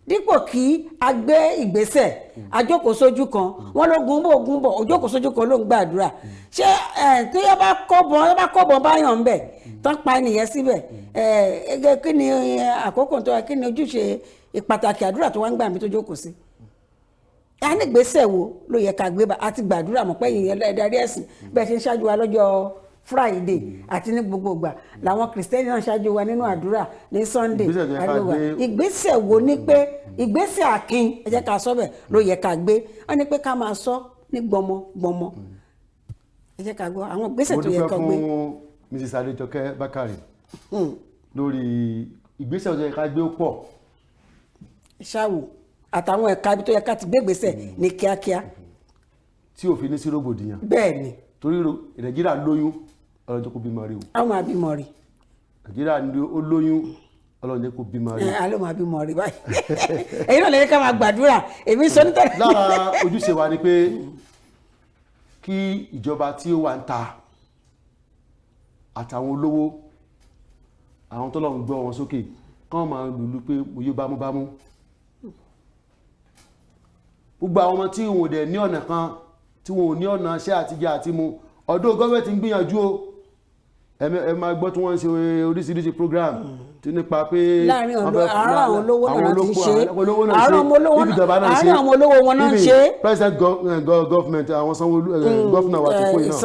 dípò kí a gbé ìgbésẹ̀ àjókòó sójú kan wọ́n ló gúnbọ̀ òjókòó sójú kan ló ń gbàdúrà ṣé tó yẹ bá kọ́bọ̀n báyọ̀ ń bẹ̀ tán pa ènìyàn síbẹ̀ kí ni àkókò tó kí ni ojúṣe ìpàtàkì àdúrà tó wá ń gbà mí tó jókòó sí a ní ìgbésẹ̀ wo ló yẹ ká gbé bá àti gbàdúrà mọ̀ pé ìyẹn ẹ̀dárí ẹ̀sìn bẹ́ẹ̀ ṣe ń ṣáájú wa lọ́jọ́ Friday àti ní gbogbo ìgbà làwọn kìrìsìtẹ́nì náà ṣáájú wa nínú àdúrà ní Sunday àdúrà ìgbésẹ̀ wo ni pé ìgbésẹ̀ akin ẹ jẹ́ ká sọ bẹ́ẹ̀ ló yẹ ká gbé wọ́n ní pé ká máa sọ ní gbọmọ ẹ jẹ́ ká gbọ́ àwọn ìgbésẹ̀ tó yẹ ká gbé. mo dúpẹ́ fún Mrs. Adéjọkẹ́ Bákàrè lórí ìgbésẹ̀ tó yẹ ká gbé pọ̀. ṣáwò àtàwọn ẹ̀ka ibi tó yẹ ká ti gbé ìgbésẹ̀ ní kíákíá. tí òfin ní sí rògbòdìyàn. bẹ́ẹ̀ ni. torí Nàìjíríà lóyún Ọlọ́run jẹ́ kó bímọ rí o. àwọn máa bímọ rí. Nàìjíríà ó lóyún Ọlọ́run jẹ́ kó bímọ rí. alẹ́ máa bímọ rí báyìí. èyí náà lè ní ká máa gbàdúrà èmi sọ nítorí. lára ojúṣe wa ni pé kí ìjọba tí ó wà ń ta àtàwọn olówó àwọn tó lọ́n gbọ́ wọn sókè kán máa lùlù pé mo yóò bámúbámú. gbogbo àwọn ọmọ tí wọn ò dẹ̀ ní ọ̀nà kan tí wọn ò ní ọ̀nà iṣẹ́ àtijọ́ àti mu ọ̀dọ̀ gọ́ọ̀mẹ̀ntì ń gbìyànjú o ẹ máa gbọ́ tí wọ́n ń ṣe oríṣiríṣi program tí nípa pé láàrin àárọ̀ àwọn olówó náà ti ń ṣe àárọ̀ àwọn olówó wọn náà ń ṣe president government àwọn Sanwó-Olú gọ́fìnà wa ti kó iná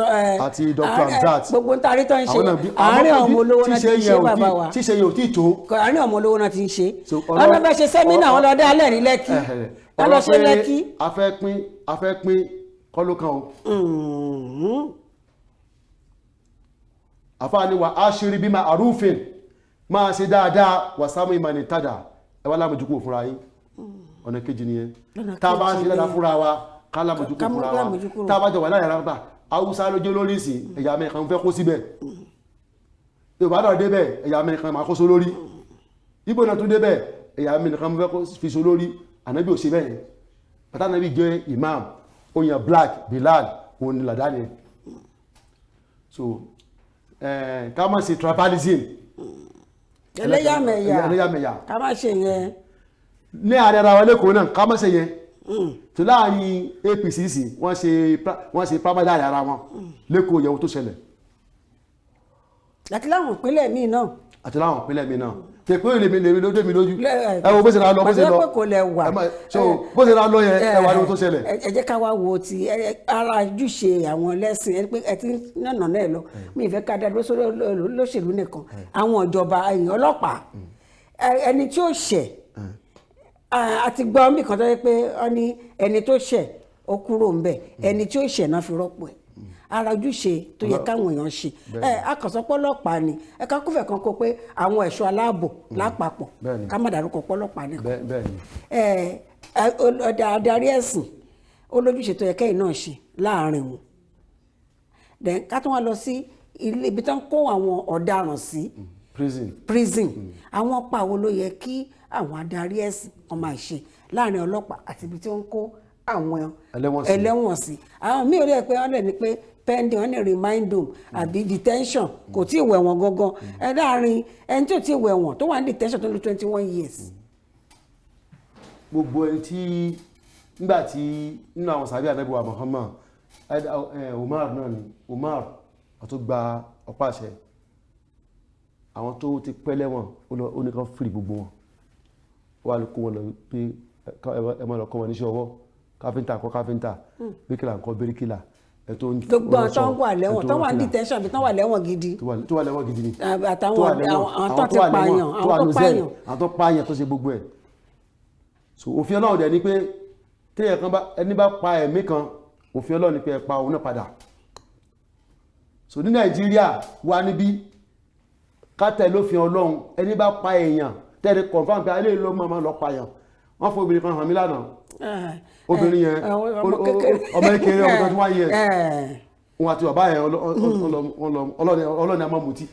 àti Dr. Hamzat gbogbo ntari tó ń ṣe àárín àwọn olówó náà ti ń ṣe bàbá wa ṣíṣe yóò tí tó àárín àwọn olówó náà ti ń ṣe ọ̀nà bẹ́ẹ̀ ṣe sẹ́mínà wọn lọ dé alẹ́ ní Lẹ́kì wọ́n lọ ṣe Lẹ́kì. afẹ́ pín kọ́ ló kàn o. àfáàní wa aṣírí bí ma àrúfin máa ṣe dáadáa wà sáàmù ìmàní tàdà ẹwà lámójúkú òfúnra yín ọ̀nà kejì nìyẹn tá a bá ń ṣe dáadáa fúnra wa ká lámójúkúrò fúnra wa tá a bá jọ wà láyé ara pa Haúsá lójó lórí ìsìn ẹ̀yà Amẹ́ríkà ń fẹ́ kó síbẹ̀ Yorùbá náà débẹ̀ ẹ̀yà Amẹ́ríkà máa kó so lórí Ìgbò náà tún débẹ̀ ẹ̀yà Amẹ́ríkà ń fẹ́ kó fi so lórí ànábì ò ṣe bẹ́ẹ̀ bàtà ànábì jẹ́ imam oyan Black Bilal òun ni làdáni so ká má ṣe tribalism ẹlẹ́yàmẹ̀yà ká má ṣe yẹn ní ààrẹ ara wa lẹ́kọ̀ọ́ náà ká má ṣe yẹn tó láàrin APC sí wọ́n ṣe primary ara wọn lẹ́kọ̀ọ́ yẹ̀wò tó ṣẹlẹ̀ àti láwọn ìpínlẹ̀ míì náà tẹ pé lèmi lójú mi lójú ẹ wo bó ṣe ra lọ bó ṣe lọ bó ṣe ra lọ yẹn ẹ wà ní ohun tó ṣẹlẹ̀. ẹ jẹ́ ká wá wo ti ara ojúṣe àwọn ẹlẹ́sìn ẹni pé ẹ ti nànà náà lọ mi ìfẹ́ ká dáadọ́ sórí olóṣèlú nìkan àwọn ìjọba èèyàn ọlọ́pàá ẹni tí ó ṣẹ̀ àti gbọ́ mí kan tó yẹ pé ọ ní ẹni tó ṣẹ̀ ó kúrò ńbẹ̀ ẹni tí ó ṣẹ̀ náà fi rọ́pò ẹ̀ ara ojúṣe tó yẹ káwọn èèyàn ṣe akọ̀sọ́pọ̀ ọlọ́pàá ni ẹ̀ka kúfẹ̀ kan kó pé àwọn ẹ̀ṣọ́ aláàbò lápapọ̀ ká má dárúkọ pọ́lọ́pàá nìkan adarí ẹ̀sìn olójúṣe tó yẹ kẹ́yìn náà ṣe láàrin wọn then ká tó wá lọ sí ibi tó ń kó àwọn ọ̀daràn sí prison àwọn ọ̀pá wo ló yẹ kí àwọn adarí ẹ̀sìn kan máa ṣe láàrin ọlọ́pàá àti ibi tí wọ́n ń kó àwọn ẹlẹ́wọ̀n sí àwọn míì ò rí ẹ pé wọ́n lè ní pé pending wọ́n ní remind them àbí detention kò tí ì wẹ̀wọ̀n gangan ẹ láàrin ẹni tí ò tí ì wẹ̀wọ̀n tó wà ní detention tó lò 21 years. gbogbo ẹni tí nígbà tí nínú àwọn sàbí ànábì wa Muhammad Umar náà ni Umar àti gba ọ̀pá àṣẹ àwọn tó ti pẹ́ lẹ́wọ̀n ó ní kan fìrì gbogbo wọn wà ló kó wọn lọ pé ẹ máa lọ kọ́ wọn níṣẹ́ ọwọ́ káfíńtà kọ́ káfíńtà bíríkìlà kọ́ bíríkìlà gbogbo tó ń wà lẹ́wọ̀n tó wà ní detention àbí tó wà lẹ́wọ̀n gidi tó wà lẹ́wọ̀n gidi ni àtàwọn àwọn tó ti pààyàn àwọn tó pààyàn tó ṣe gbogbo ẹ̀ so òfin Ọlọ́run dẹ̀ ni pé téèyàn kan ẹni bá pa ẹ̀mí kan òfin Ọlọ́run ni pé ẹ pa òun náà padà so ní Nàìjíríà wà níbí kátẹ́ lófin Ọlọ́run ẹni bá pa èèyàn tẹ́lẹ̀ confam pé alẹ́ ló máa lọ pààyàn wọ́n fún obìnrin kan hàn mí lánàá obìnrin yẹn ọmọ kékeré ọmọ 21 years wọn àti bàbá yẹn ọlọ́ni àmọ́ mutí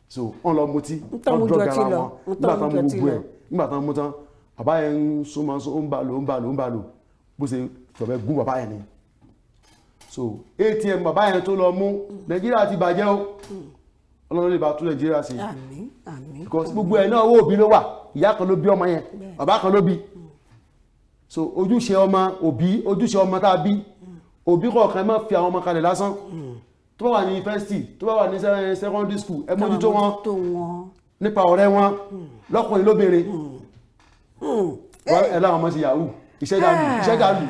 so wọ́n lọ mutí wọ́n drug ara wọn nígbà tán mú gbogbo ẹ̀ nígbà tán mú tán bàbá yẹn ń súnmọ́ ó ń bá lò bó ṣe fẹ̀fẹ̀ gún bàbá yẹn ni so ATM bàbá yẹn tó lọ mú Nàìjíríà ti bàjẹ́ o Ọlọ́run lè bá tún Nàìjíríà sí because gbogbo ẹ̀ náà owó òbí ló wà ìyá kan ló bí ọmọ yẹn bàbá kan ló bí so ojúṣe ọmọ òbí ojúṣe ọmọ tá a bí òbí kọ̀ọ̀kan má fi àwọn ọmọ kalẹ̀ lásán tó bá wà ní university tó bá wà ní secondary school ẹ mójútó wọn nípa ọ̀rẹ́ wọn lọ́kùnrin lóbìnrin ẹ láwọn ọmọ sí yahoo iṣẹ́ dàlú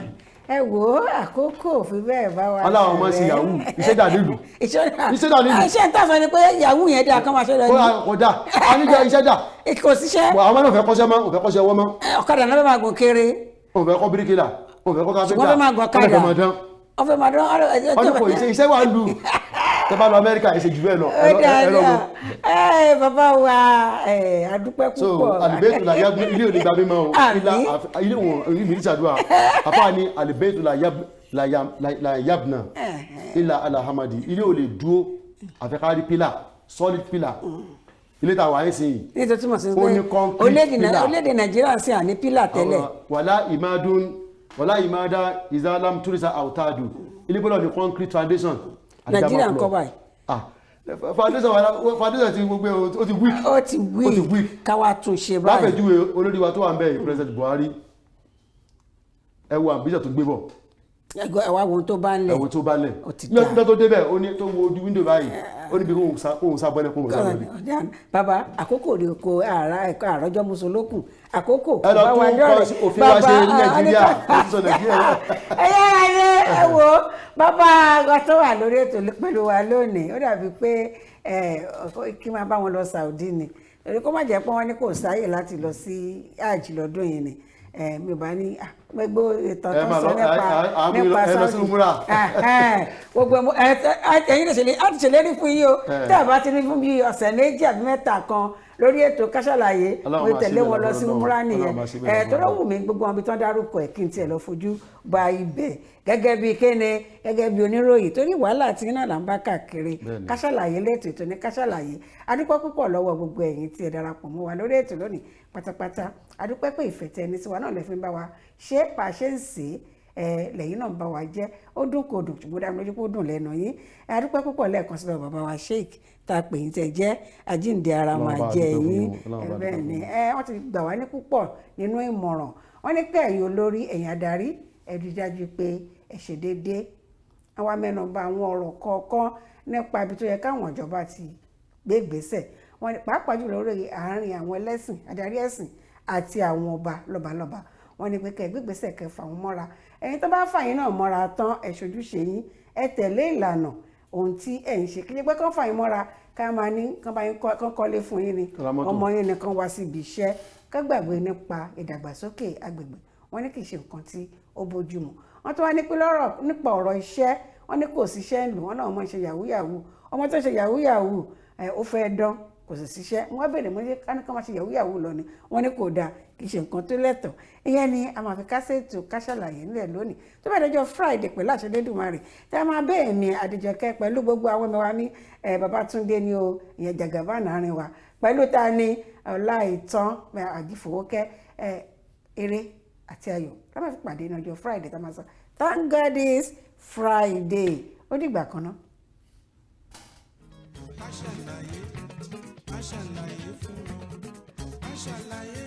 ẹ wo àkókò fi bẹ́ẹ̀ bá wa aláwọn ọmọ sí yahoo iṣẹ́ dàlú iṣẹ́ ń tàṣọ ni pé yahoo yẹn dá kán máa ṣe lọ ní kò dá a níjẹ́ iṣẹ́ dà kò síṣẹ́ àwọn ọmọ náà fẹ́ kọ́ṣẹ́ mọ́ òfẹ́ kọ́ṣẹ́ ọwọ́ mọ́ ọ̀kadà náà fẹ́ máa gùn kéré òun fẹ́ kọ́ bíríkìlà òun fẹ́ kọ́ káfíńtà wọ́n fẹ́ máa gùn ọ̀kadà wọ́n fẹ́ máa dán ọdún kò iṣẹ́ wà lù tẹ́ bá lọ Amẹ́ríkà ẹ̀ṣẹ̀ jù bẹ́ẹ̀ lọ bàbá wa adúpẹ́ púpọ̀ so àlìbẹ́ẹ̀tù là yab ilé òní gbà mímọ́ o ilé wọn ìmì ní sàdúrà àfáà ní àlìbẹ́ẹ̀tù là yabna ilà alahamadi ilé ò lè dúró àfẹ́kárí pílà solid pílà ilé tàwa ẹ̀ sìn yìí nítorí túmọ̀ sí pé orílẹ̀-èdè Nàìjíríà sì à ní pílà tẹ́lẹ̀ wàlá ìmáadá ìzálam túrísà àwùtádù ilé gbọ́dọ̀ ní concrete foundation Nàìjíríà ń kọ́ báyìí foundation ti gbogbo ó ti weak káwá tún ṣe báyìí lápẹjúwe olórí wa tó wà ń bẹ̀ President Buhari ẹ wo ambition tó gbé bọ̀ ẹwà wo tó bá ń lẹ̀ ẹwọ tó bá lẹ̀ ní tó débẹ̀ ó ní tó wo ojú window báyìí ó ní bí kóhun sábọ́lẹ̀ kóhun sábọ́lẹ̀. bàbá àkókò rí oko ẹ̀kọ́ àrọ́jọ́ mùsùlùkùn àkókò ẹ lọ tún kọ́ òfin wa ṣe ní Nàìjíríà òfin Nàìjíríà. ẹ̀yà ẹ wo bàbá àgbà tó wà lórí ètò pẹ̀lú wa lónìí ó dàbí pé kí máa bá wọn lọ Saudi ni torí kó má jẹ́ pé wọ́n ní kò sáyè láti lọ sí hajj lọ́dún yìí ni mi ò bá ní gbogbo ìtàn tó sọ nípa Saudi gbogbo ẹ̀yin lè ṣèlérí fún yín o tí a bá ti ní fún bí ọ̀sẹ̀ 2 àbí 3 kan lórí ètò Ká Sálàyé mo tẹ̀lé wọn lọ sí múra nìyẹn tó lọ́wọ́ mi gbogbo wọn bí tán dárúkọ ẹ̀ kí n tiẹ̀ lọ fojú ba ibẹ̀ gẹ́gẹ́ bí kéne gẹ́gẹ́ bí oníròyìn torí wàhálà tí náà là ń bá káàkiri Ká Sálàyé lẹ́tọ̀ ètò ní Ká Sálàyé adúpẹ́ púpọ̀ lọ́wọ́ gbogbo ẹ̀yin tí ẹ darapọ̀ mọ́ wa lórí ètò lónìí pátápátá adúpẹ́ pé ìfẹ́ tẹ ẹni tí wa náà lè fi bá wa ṣé pa ṣe ń sè é lẹ́yìn náà bá wa jẹ́ ó dùn kò dùn ṣùgbọ́n dáa lójú kó dùn lẹ́nu yín adúpẹ́ púpọ̀ lẹ́ẹ̀kan sí bàbá wa Sheikh tá a pè yín tẹ jẹ́ àjíǹde ara máa jẹ yín bẹ́ẹ̀ ni wọ́n ti gbà wá ní púpọ̀ nínú ìmọ̀ràn wọ́n ní pé ẹ̀yin olórí ẹ̀yin adarí ẹ rí dájú pé ẹ ṣe déédéé àwa mẹ́nu bà àwọn ọ̀rọ̀ kọ̀ọ̀kan nípa ibi tó yẹ káwọn ìjọba ti gbé ìgbésẹ̀ wọ́n ní pàápàá jùlọ lórí àárín àwọn ẹlẹ́sìn adarí ẹ̀sìn àti àwọn ọba lọ́balọ́ba wọ́n ní pé kẹ́ gbégbésẹ̀ kẹ́ fà wọ́n mọ́ra ẹ̀yin tó bá fà yín náà mọ́ra tán ẹ ṣojúṣe yín ẹ tẹ̀lé ìlànà ohun tí ẹ̀ ń ṣe kí lè pé kán fà yín mọ́ra ká máa ní kán bá yín kán kọ́lé fún yín ni ọmọ yín nìkan wá síbi iṣẹ́ ká gbàgbé nípa ìdàgbàsókè agbègbè wọ́n ní kì í ṣe nǹkan tí ó bójúmu wọ́n tó wá ní pé lọ́rọ̀ nípa ọ̀rọ̀ iṣẹ́ wọ́n ní kò síṣẹ́ ń lò wọ́n náà ọmọ ṣe yahoo yahoo ọmọ tó ṣe yahoo yahoo ó fẹ́ dán kò sì síṣẹ́ wọ́n bẹ̀rẹ̀ mọ́ ká máa ṣe yahoo yahoo lọ ni wọ́n ní kò dáa kì í ṣe nǹkan tó lẹ́tọ̀ọ́ ìyẹn ni a máa fi kásẹ̀tù Ká Sálàyé nílẹ̀ lónìí tó bá dọjọ́ Friday pẹ̀lú àṣẹ Elédùmarè tí a máa bẹ́ẹ̀ mi Adéjọkẹ́ pẹ̀lú gbogbo àwọn ẹ̀mẹ́ wa ní Babátúndé ní o ìyẹn Jagaban àárín wa pẹ̀lú ta ni Ọláìtàn Àjífowókẹ́ eré àti ayọ̀ ká máa fi pàdé ní ọjọ́ Friday tá a máa sọ Thank God it's Friday ó dìgbà kan náà. Ká Sálàyé, Ká Sálàyé fún wọn, Ká Sálàyé,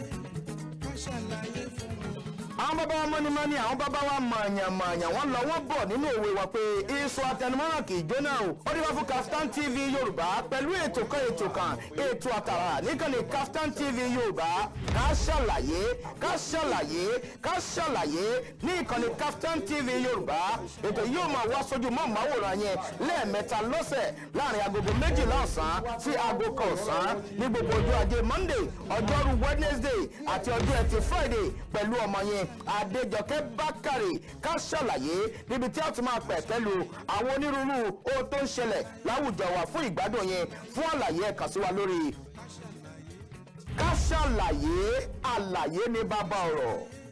Ká Sálàyé fún wọn. àwọn bàbá wa mọ́nímọ́ní àwọn bàbá wa mọ̀ọ̀yàn wọ́n lọ wọ́n bọ̀ nínú òwe wa pé iṣu àtẹnumọ́ràn kì í jóná o ó dé wá fún Kaftan TV Yorùbá pẹ̀lú ètò kan ètò àtàrà níkànnì Kaftan TV Yorùbá Ká Sálàyé Ká Sálàyé Ká Sálàyé ní ìkànnì Kaftan TV Yorùbá ètò yóò máa wá sójú móhùnmáwòrán yẹn lẹ́ẹ̀mẹ́ta lọ́sẹ̀ láàrin agogo 12 ọ̀sán sí aago 1 ọ̀sán ní gbogbo ọjọ́ ajé Monday ọjọ́rú Wednesday àti ọjọ́ ẹtì Friday pẹ̀lú ọmọ yẹn Adéjọkẹ́ Bákàrè Ká Sálàyé níbi tí a ti máa pẹ̀ pẹ̀lú àwọn onírúurú ohun tó ń ṣẹlẹ̀ láwùjọ wa fún ìgbádùn yẹn fún àlàyé ẹ kàn sí wa lórí Ká Sálàyé àlàyé ní bàbá ọ̀rọ̀.